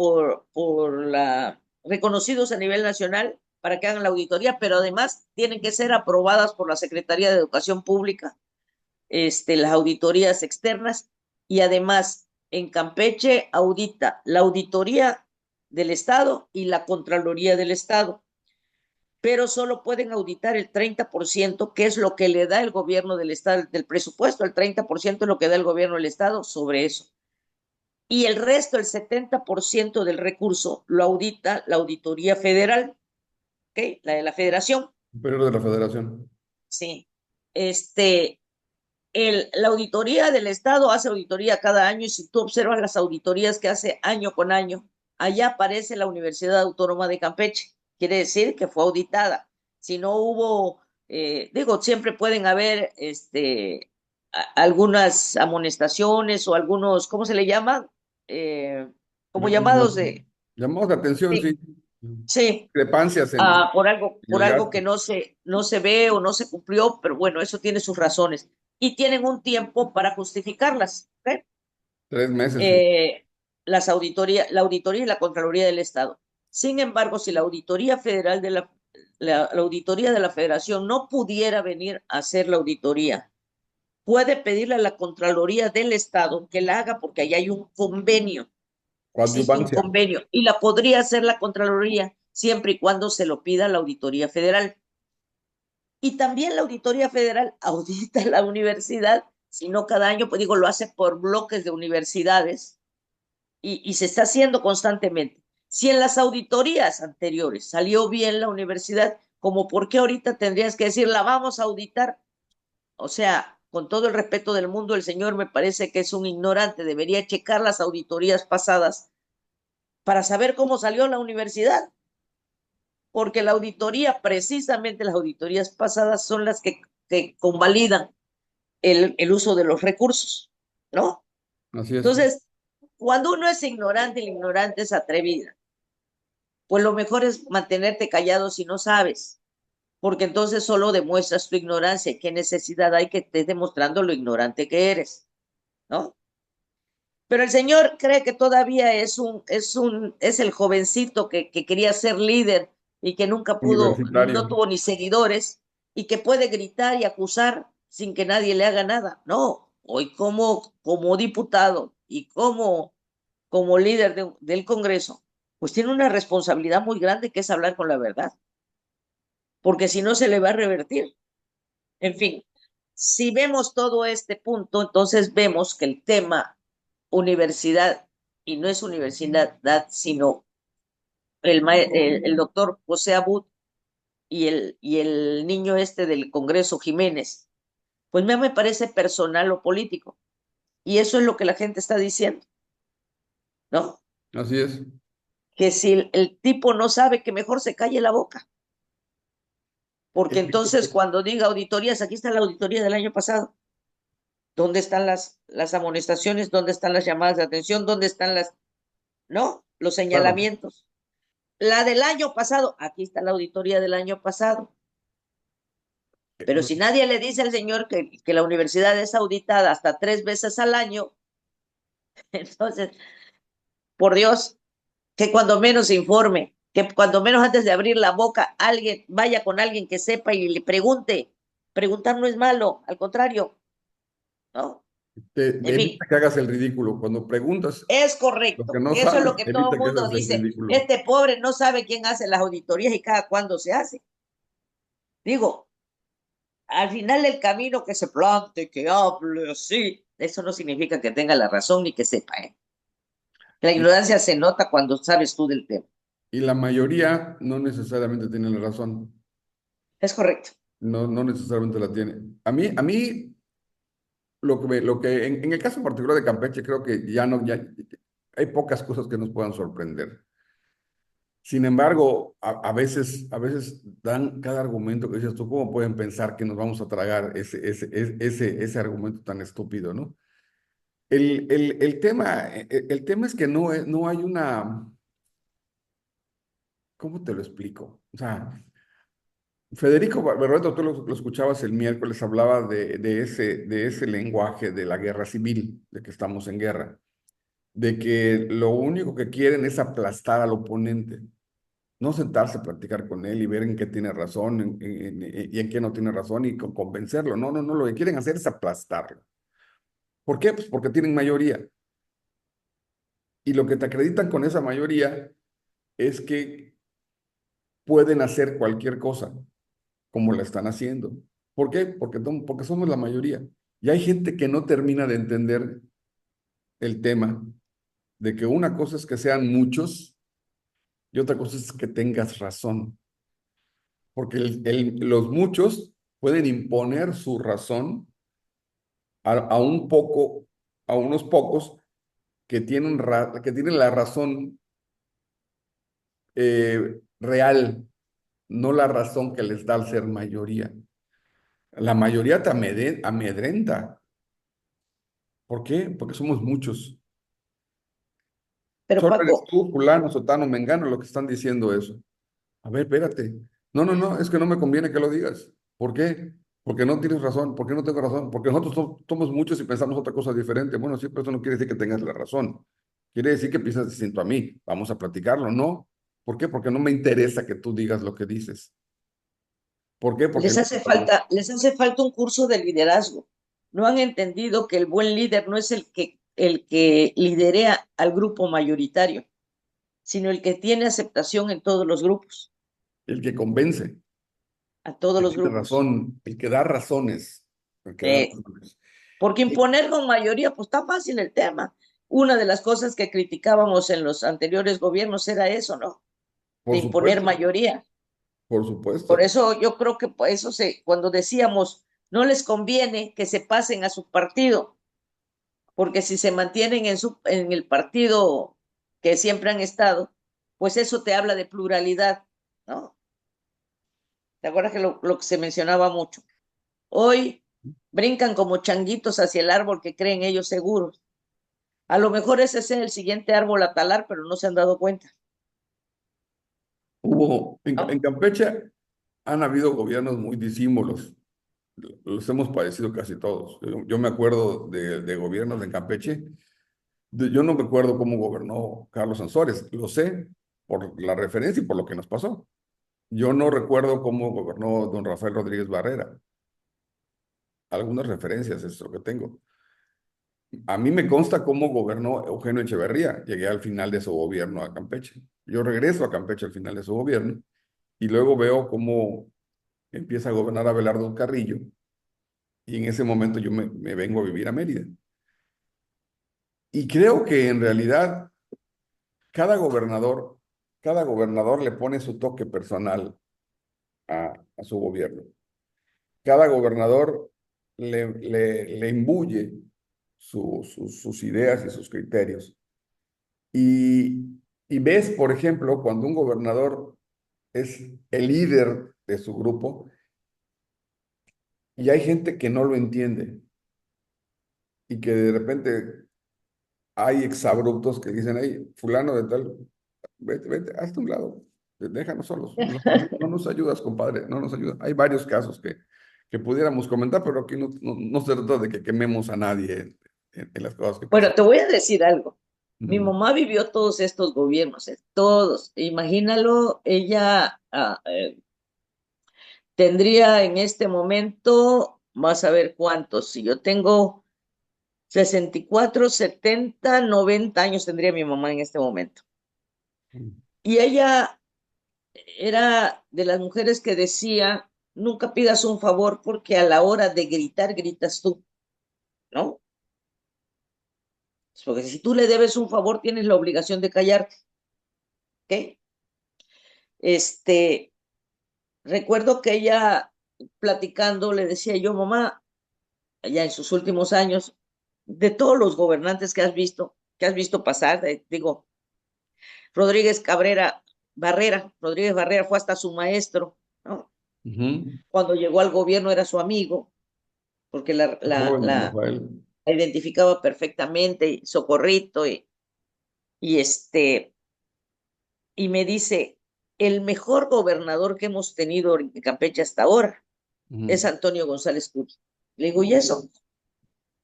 Speaker 2: reconocidos a nivel nacional para que hagan la auditoría, pero además tienen que ser aprobadas por la Secretaría de Educación Pública, las auditorías externas, y además en Campeche audita la auditoría del Estado y la Contraloría del Estado, pero solo pueden auditar el 30%, que es lo que le da el gobierno del Estado, del presupuesto. El 30% es lo que da el gobierno del Estado sobre eso. Y el resto, el 70% del recurso, lo audita la Auditoría Federal, ¿ok? La de la Federación,
Speaker 1: Superior de la Federación.
Speaker 2: sí. Este, la auditoría del Estado hace auditoría cada año, y si tú observas las auditorías que hace año con año, allá aparece la Universidad Autónoma de Campeche. Quiere decir que fue auditada. Si no hubo, digo, siempre pueden haber algunas amonestaciones o algunos, ¿cómo se le llama? Eh, como llamados de,
Speaker 1: Llamamos la atención,
Speaker 2: sí,
Speaker 1: sí.
Speaker 2: sí,
Speaker 1: Discrepancias en
Speaker 2: por
Speaker 1: el
Speaker 2: algo
Speaker 1: gasto.
Speaker 2: que no se ve o no se cumplió, pero bueno, eso tiene sus razones y tienen un tiempo para justificarlas, ¿ok?
Speaker 1: 3 meses.
Speaker 2: Eh, la auditoría y la Contraloría del Estado. Sin embargo, si la Auditoría Federal la Auditoría de la Federación no pudiera venir a hacer la auditoría, puede pedirle a la Contraloría del Estado que la haga porque ahí hay un convenio, existe un
Speaker 1: Coadyuvancia.
Speaker 2: convenio y la podría hacer la Contraloría siempre y cuando se lo pida la Auditoría Federal. Y también la Auditoría Federal audita la universidad, si no cada año, pues digo, lo hace por bloques de universidades y se está haciendo constantemente. Si en las auditorías anteriores salió bien la universidad, como por qué ahorita tendrías que decir, la vamos a auditar. O sea, con todo el respeto del mundo, el señor me parece que es un ignorante, debería checar las auditorías pasadas para saber cómo salió la universidad, porque la auditoría, precisamente las auditorías pasadas son las que convalidan el uso de los recursos, ¿no?
Speaker 1: Así es.
Speaker 2: Entonces, cuando uno es ignorante y el ignorante es atrevida, pues lo mejor es mantenerte callado si no sabes, porque entonces solo demuestras tu ignorancia. ¿Qué necesidad hay que estés demostrando lo ignorante que eres? ¿No? Pero el señor cree que todavía es el jovencito que quería ser líder y que nunca pudo, no
Speaker 1: Universitario.
Speaker 2: tuvo ni seguidores y que puede gritar y acusar sin que nadie le haga nada. No, hoy como diputado y como líder del Congreso, pues tiene una responsabilidad muy grande que es hablar con la verdad, porque si no se le va a revertir. En fin, si vemos todo este punto, entonces vemos que el tema universidad, y no es universidad, sino el doctor José Abud y el niño este del Congreso, Jiménez, pues me parece personal o político. Y eso es lo que la gente está diciendo, ¿no?
Speaker 1: Así es.
Speaker 2: Que si el tipo no sabe, que mejor se calle la boca. Porque entonces
Speaker 1: Efectivamente.
Speaker 2: cuando diga auditorías, aquí está la auditoría del año pasado. ¿Dónde están las amonestaciones? ¿Dónde están las llamadas de atención? ¿Dónde están no, los
Speaker 1: Claro.
Speaker 2: señalamientos? La del año pasado, aquí está la auditoría del año pasado. Pero si nadie le dice al señor que la universidad es auditada hasta 3 veces al año, entonces, por Dios, que cuando menos se informe, que cuando menos antes de abrir la boca, alguien vaya con alguien que sepa y le pregunte. Preguntar no es malo, al contrario, ¿no? En fin,
Speaker 1: Evita que hagas el ridículo. Cuando preguntas
Speaker 2: es
Speaker 1: lo que
Speaker 2: correcto.
Speaker 1: no
Speaker 2: Eso es
Speaker 1: sabes,
Speaker 2: lo que todo
Speaker 1: evita
Speaker 2: el
Speaker 1: que
Speaker 2: mundo
Speaker 1: hagas el
Speaker 2: dice.
Speaker 1: ridículo.
Speaker 2: Este pobre no sabe quién hace las auditorías y cada cuándo se hace. Digo, al final del camino que se plante, que hable así, eso no significa que tenga la razón ni que sepa, ¿eh? La
Speaker 1: Y,
Speaker 2: ignorancia se nota cuando sabes tú del tema.
Speaker 1: y la mayoría no necesariamente tiene la razón.
Speaker 2: Es correcto.
Speaker 1: No, no necesariamente la tiene. A mí en el caso particular de Campeche, creo que ya no, ya hay pocas cosas que nos puedan sorprender. Sin embargo, a veces dan cada argumento que dices tú, ¿cómo pueden pensar que nos vamos a tragar ese argumento tan estúpido, ¿no? El tema es que no hay una, ¿cómo te lo explico? O sea, Federico Berrueto, tú lo escuchabas el miércoles, hablaba de ese lenguaje de la guerra civil, de que estamos en guerra, de que lo único que quieren es aplastar al oponente, no sentarse a platicar con él y ver en qué tiene razón y en qué no tiene razón y convencerlo. No, no, no, lo que quieren hacer es aplastarlo. ¿Por qué? Pues porque tienen mayoría. Y lo que te acreditan con esa mayoría es que pueden hacer cualquier cosa, como la están haciendo. ¿Por qué? Porque somos la mayoría. Y hay gente que no termina de entender el tema de que una cosa es que sean muchos y otra cosa es que tengas razón. Porque los muchos pueden imponer su razón a un poco, a unos pocos que tienen la razón real, no la razón que les da al ser mayoría. La mayoría te amedrenta. ¿Por qué? Porque somos muchos.
Speaker 2: Pero
Speaker 1: Solo eres
Speaker 2: Paco,
Speaker 1: tú, fulano, sotano, mengano, lo que están diciendo eso. A ver, espérate. No, no, no, es que no me conviene que lo digas. ¿Por qué? Porque no tienes razón. ¿Por qué no tengo razón? Porque nosotros somos muchos y pensamos otra cosa diferente. Bueno, sí, pero eso no quiere decir que tengas la razón. Quiere decir que piensas distinto a mí. Vamos a platicarlo, ¿no? ¿Por qué? Porque no me interesa que tú digas lo que dices. ¿Por qué? Porque
Speaker 2: les hace falta un curso de liderazgo. No han entendido que el buen líder no es el que liderea al grupo mayoritario, sino el que tiene aceptación en todos los grupos,
Speaker 1: el que convence,
Speaker 2: a todos
Speaker 1: el
Speaker 2: los
Speaker 1: que tiene
Speaker 2: grupos.
Speaker 1: razón, el que da razones, el que da
Speaker 2: Eh,
Speaker 1: razones.
Speaker 2: porque imponer con mayoría, pues está fácil el tema. Una de las cosas que criticábamos en los anteriores gobiernos era eso, ¿no? De
Speaker 1: Por
Speaker 2: imponer
Speaker 1: supuesto,
Speaker 2: mayoría.
Speaker 1: por
Speaker 2: Por
Speaker 1: supuesto.
Speaker 2: eso yo creo que por eso cuando decíamos, no les conviene que se pasen a su partido, porque si se mantienen en el partido que siempre han estado, pues eso te habla de pluralidad, ¿no? ¿Te acuerdas que lo que se mencionaba mucho? Hoy brincan como changuitos hacia el árbol que creen ellos seguros. A lo mejor ese es el siguiente árbol a talar, pero no se han dado cuenta,
Speaker 1: En
Speaker 2: ¿no?
Speaker 1: Campeche han habido gobiernos muy disímbolos. Los hemos padecido casi todos. Yo me acuerdo de gobiernos en Campeche. Yo no me acuerdo cómo gobernó Carlos Ansores. Lo sé por la referencia y por lo que nos pasó. Yo no recuerdo cómo gobernó don Rafael Rodríguez Barrera. Algunas referencias es lo que tengo. A mí me consta cómo gobernó Eugenio Echeverría. Llegué al final de su gobierno a Campeche. Yo regreso a Campeche al final de su gobierno y luego veo cómo empieza a gobernar Abelardo Carrillo y en ese momento yo me vengo a vivir a Mérida. Y creo que en realidad cada gobernador cada gobernador le pone su toque personal a su gobierno. Cada gobernador le imbuye sus ideas y sus criterios. Y ves, por ejemplo, cuando un gobernador es el líder de su grupo y hay gente que no lo entiende y que de repente hay exabruptos que dicen, hey, fulano de tal, vete, vete, hazte un lado, déjanos solos, no nos ayudas, compadre, no nos ayudas. Hay varios casos que pudiéramos comentar, pero aquí no se trata de que quememos a nadie en las cosas que pasan.
Speaker 2: Bueno, te voy a decir algo. Mi
Speaker 1: Mm,
Speaker 2: mamá vivió todos estos gobiernos, todos. Imagínalo, ella tendría en este momento, vas a ver cuántos, si yo tengo 64, 70, 90 años tendría mi mamá en este momento.
Speaker 1: mm,
Speaker 2: Y ella era de las mujeres que decía, nunca pidas un favor porque a la hora de gritar, gritas tú, ¿no? Porque si tú le debes un favor, tienes la obligación de callarte, ¿ok? Este, recuerdo que ella platicando le decía yo, mamá, ya en sus últimos años, de todos los gobernantes que has visto pasar, digo, Rodríguez Barrera fue hasta su maestro, ¿no?
Speaker 1: ujú.
Speaker 2: Cuando llegó al gobierno era su amigo, porque
Speaker 1: Joven Rafael.
Speaker 2: la identificaba perfectamente, y Socorrito, y y me dice, el mejor gobernador que hemos tenido en Campeche hasta ahora es
Speaker 1: Ujú.
Speaker 2: Antonio González Curi. Le digo, ¿y eso?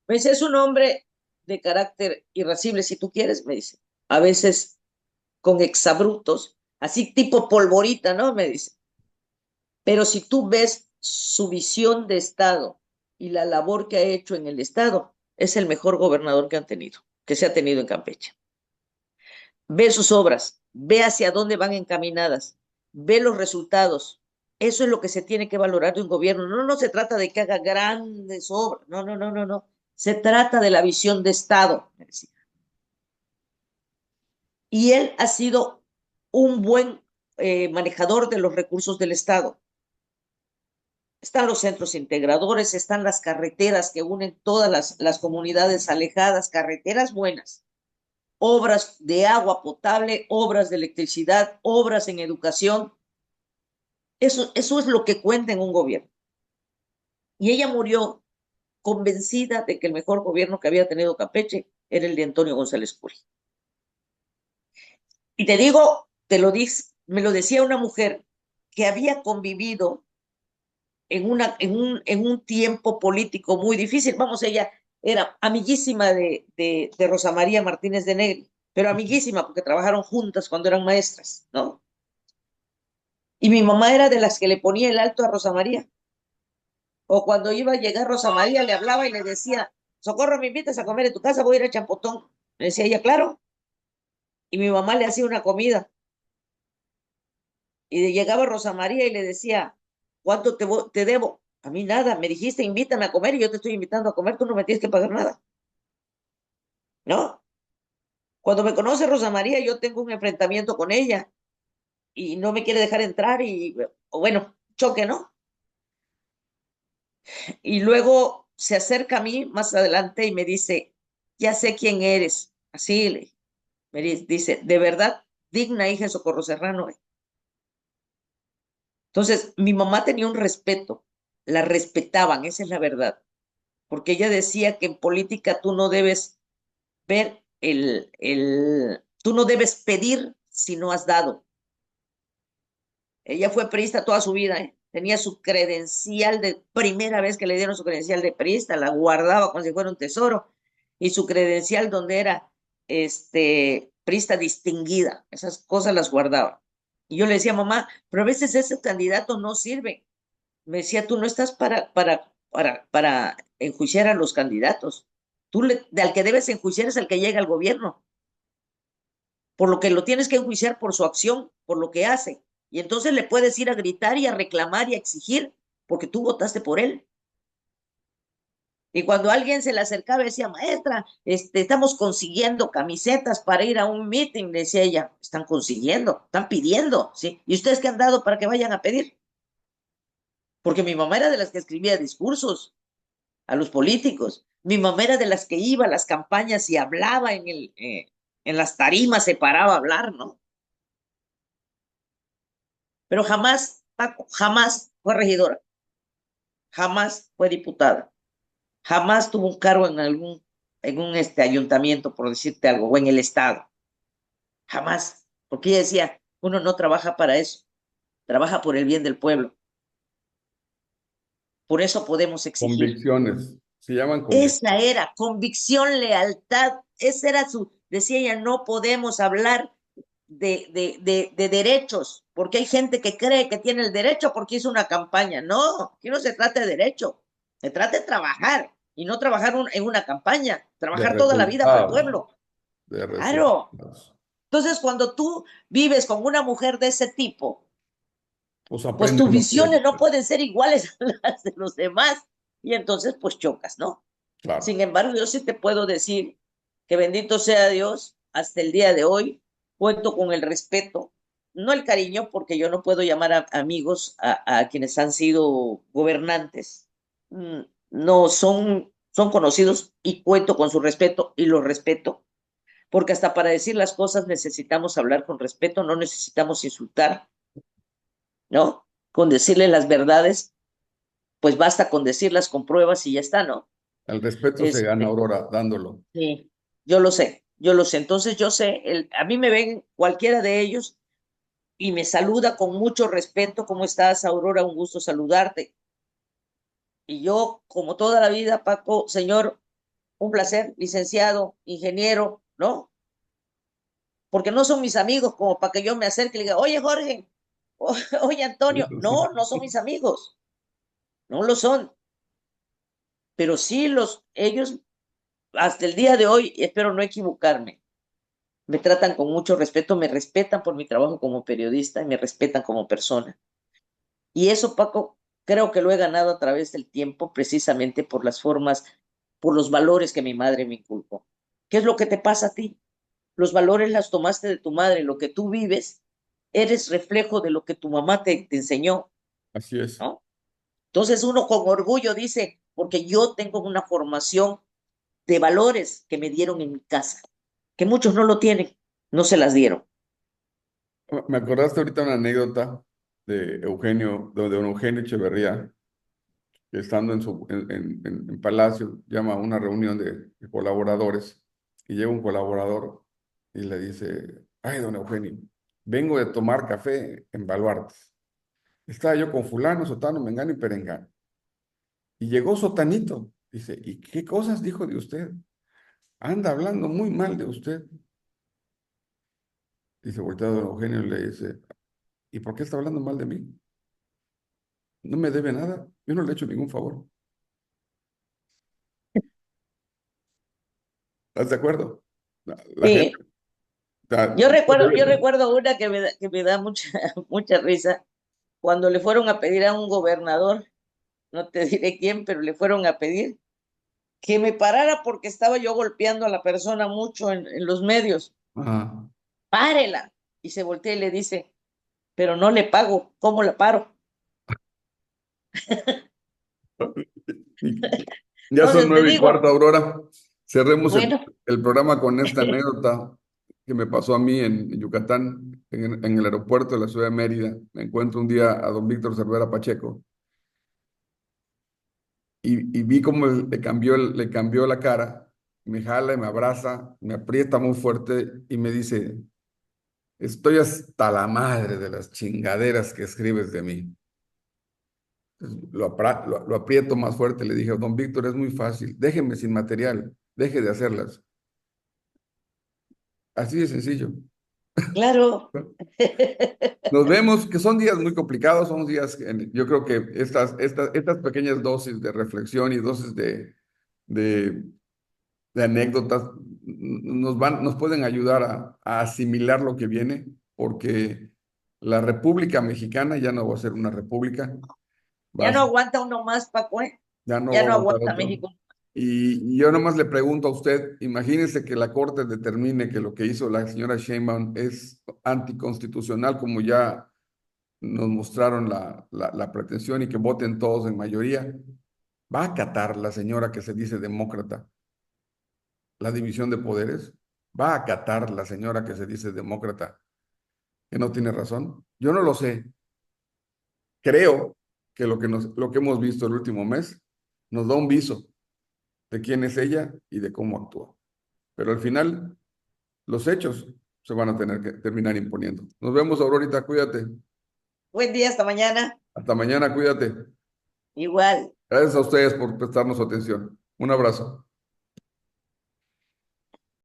Speaker 2: Me dice, es un hombre de carácter irascible, si tú quieres, me dice. A veces con exabruptos, así tipo polvorita, ¿no? Me dice. Pero si tú ves su visión de Estado y la labor que ha hecho en el Estado, es el mejor gobernador que han tenido, que se ha tenido en Campeche. Ve sus obras, ve hacia dónde van encaminadas, ve los resultados. Eso es lo que se tiene que valorar de un gobierno. No se trata de que haga grandes obras, no. Se trata de la visión de Estado, me decía. Y él ha sido un buen manejador de los recursos del Estado. Están los centros integradores, están las carreteras que unen todas las comunidades alejadas, carreteras buenas, obras de agua potable, obras de electricidad, obras en educación. Eso es lo que cuenta en un gobierno. Y ella murió convencida de que el mejor gobierno que había tenido Campeche era el de Antonio González Curi. Y te digo, me lo decía una mujer que había convivido en un tiempo político muy difícil. Vamos, ella era amiguísima de Rosa María Martínez de Negri, pero amiguísima porque trabajaron juntas cuando eran maestras, ¿no? Y mi mamá era de las que le ponía el alto a Rosa María. O cuando iba a llegar Rosa María, le hablaba y le decía, Socorro, ¿me invitas a comer en tu casa? Voy a ir a Champotón. Le decía ella, claro. Y mi mamá le hacía una comida. Y llegaba Rosa María y le decía, ¿cuánto te debo? A mí nada, me dijiste, invítame a comer y yo te estoy invitando a comer, tú no me tienes que pagar nada, ¿no? Cuando me conoce Rosa María, yo tengo un enfrentamiento con ella y no me quiere dejar entrar o bueno, choque, ¿no? Y luego se acerca a mí más adelante y me dice, ya sé quién eres. Así me dice, de verdad, digna hija de Socorro Serrano. Entonces, mi mamá tenía un respeto, la respetaban, esa es la verdad, porque ella decía que en política tú no debes ver tú no debes pedir si no has dado. Ella fue priista toda su vida, ¿eh? Tenía su credencial de primera vez que le dieron su credencial de priista, la guardaba como si fuera un tesoro, y su credencial donde era priista distinguida, esas cosas las guardaba. Y yo le decía, mamá, pero a veces ese candidato no sirve. Me decía, tú no estás para enjuiciar a los candidatos. Al que debes enjuiciar es al que llega al gobierno, por lo que lo tienes que enjuiciar por su acción, por lo que hace. Y entonces le puedes ir a gritar y a reclamar y a exigir, porque tú votaste por él. Y cuando alguien se le acercaba y decía, maestra, estamos consiguiendo camisetas para ir a un meeting, decía ella, están consiguiendo, están pidiendo, ¿sí? ¿Y ustedes qué han dado para que vayan a pedir? Porque mi mamá era de las que escribía discursos a los políticos. Mi mamá era de las que iba a las campañas y hablaba en las tarimas, se paraba a hablar, ¿no? Pero jamás, Paco, jamás fue regidora, jamás fue diputada, jamás tuvo un cargo en un ayuntamiento, por decirte algo, o en el Estado. Jamás. Porque ella decía, uno no trabaja para eso, trabaja por el bien del pueblo. Por eso podemos exigir.
Speaker 1: Convicciones, se llaman
Speaker 2: Esa
Speaker 1: convicciones.
Speaker 2: era convicción, lealtad, esa era decía ella, no podemos hablar de derechos, porque hay gente que cree que tiene el derecho porque hizo una campaña. No, aquí no se trata de derecho, se trata de trabajar y no trabajar en una campaña,
Speaker 1: De
Speaker 2: trabajar toda la vida para el
Speaker 1: resultados,
Speaker 2: pueblo.
Speaker 1: de
Speaker 2: Claro.
Speaker 1: resultados.
Speaker 2: Entonces, cuando tú vives con una mujer de ese tipo,
Speaker 1: Pues
Speaker 2: pues
Speaker 1: aprende
Speaker 2: tus
Speaker 1: uno que hay que
Speaker 2: visiones no
Speaker 1: hacer.
Speaker 2: pueden ser iguales a las de los demás y entonces pues chocas, ¿no?
Speaker 1: Claro.
Speaker 2: Sin embargo, yo sí te puedo decir que bendito sea Dios, hasta el día de hoy cuento con el respeto, no el cariño, porque yo no puedo llamar a amigos a quienes han sido gobernantes. No, son conocidos y cuento con su respeto y los respeto, porque hasta para decir las cosas necesitamos hablar con respeto, no necesitamos insultar, ¿no? Con decirle las verdades, pues basta con decirlas con pruebas y ya está, ¿no?
Speaker 1: El respeto se gana,
Speaker 2: Este,
Speaker 1: Aurora, dándolo.
Speaker 2: sí, yo lo sé, yo lo sé. Entonces yo sé, a mí me ven cualquiera de ellos y me saluda con mucho respeto. ¿Cómo estás, Aurora? Un gusto saludarte. Y yo, como toda la vida, Paco, señor, un placer, licenciado, ingeniero, ¿no? Porque no son mis amigos como para que yo me acerque y le diga, oye, Jorge, oye, Antonio. No, no son mis amigos, no lo son. Pero sí ellos, hasta el día de hoy, espero no equivocarme, me tratan con mucho respeto, me respetan por mi trabajo como periodista y me respetan como persona. Y eso, Paco, creo que lo he ganado a través del tiempo, precisamente por las formas, por los valores que mi madre me inculcó. ¿Qué es lo que te pasa a ti? Los valores las tomaste de tu madre, lo que tú vives, eres reflejo de lo que tu mamá te enseñó,
Speaker 1: Así es.
Speaker 2: ¿no? Entonces uno con orgullo dice, porque yo tengo una formación de valores que me dieron en mi casa, que muchos no lo tienen, no se las dieron.
Speaker 1: Me acordaste ahorita una anécdota de Eugenio, de don Eugenio Echeverría, que estando en Palacio, llama a una reunión de colaboradores y llega un colaborador y le dice, ay, don Eugenio, vengo de tomar café en Baluartes. Estaba yo con fulano, sotano, mengano y perengano. Y llegó Sotanito. Dice, ¿y qué cosas dijo de usted? Anda hablando muy mal de usted. Dice, voltea don Eugenio y le dice, ¿y por qué está hablando mal de mí? No me debe nada, yo no le he hecho ningún favor. ¿Estás de acuerdo? La gente,
Speaker 2: Sí,
Speaker 1: no
Speaker 2: yo
Speaker 1: debe.
Speaker 2: recuerdo una que me da mucha, mucha risa, cuando le fueron a pedir a un gobernador, no te diré quién, pero le fueron a pedir que me parara porque estaba yo golpeando a la persona mucho en los medios.
Speaker 1: Ajá.
Speaker 2: Párela. Y se voltea y le dice, pero no le pago, ¿cómo la paro?
Speaker 1: Y ya son
Speaker 2: Entonces te
Speaker 1: nueve y
Speaker 2: digo,
Speaker 1: cuarto, Aurora. Cerremos
Speaker 2: bueno,
Speaker 1: el programa con esta anécdota que me pasó a mí en Yucatán, en el aeropuerto de la ciudad de Mérida. Me encuentro un día a don Víctor Cervera Pacheco y vi cómo le cambió la cara, me jala y me abraza, me aprieta muy fuerte y me dice, estoy hasta la madre de las chingaderas que escribes de mí. Entonces, lo aprieto más fuerte, le dije, don Víctor, es muy fácil, déjeme sin material, deje de hacerlas. Así de sencillo.
Speaker 2: claro.
Speaker 1: Nos vemos, que son días muy complicados, son días, yo creo que estas pequeñas dosis de reflexión y dosis de, de anécdotas nos pueden ayudar a asimilar lo que viene, porque la República Mexicana ya no va a ser una república, va
Speaker 2: Ya
Speaker 1: a
Speaker 2: no
Speaker 1: ser-
Speaker 2: aguanta uno más, Paco, ¿eh?
Speaker 1: ya no
Speaker 2: Ya
Speaker 1: va a
Speaker 2: no
Speaker 1: aguantar
Speaker 2: aguanta
Speaker 1: otro.
Speaker 2: México.
Speaker 1: Y yo nomás le pregunto a usted, imagínese que la Corte determine que lo que hizo la señora Sheinbaum es anticonstitucional, como ya nos mostraron la pretensión y que voten todos en mayoría. ¿Va a acatar la señora que se dice demócrata la división de poderes? ¿Va a acatar la señora que se dice demócrata que no tiene razón? Yo no lo sé. Creo que lo que hemos visto el último mes nos da un viso de quién es ella y de cómo actúa. Pero al final, los hechos se van a tener que terminar imponiendo. Nos vemos, Aurorita, cuídate.
Speaker 2: Buen día, hasta mañana.
Speaker 1: Hasta mañana, cuídate.
Speaker 2: Igual.
Speaker 1: Gracias a ustedes por prestarnos su atención. Un abrazo.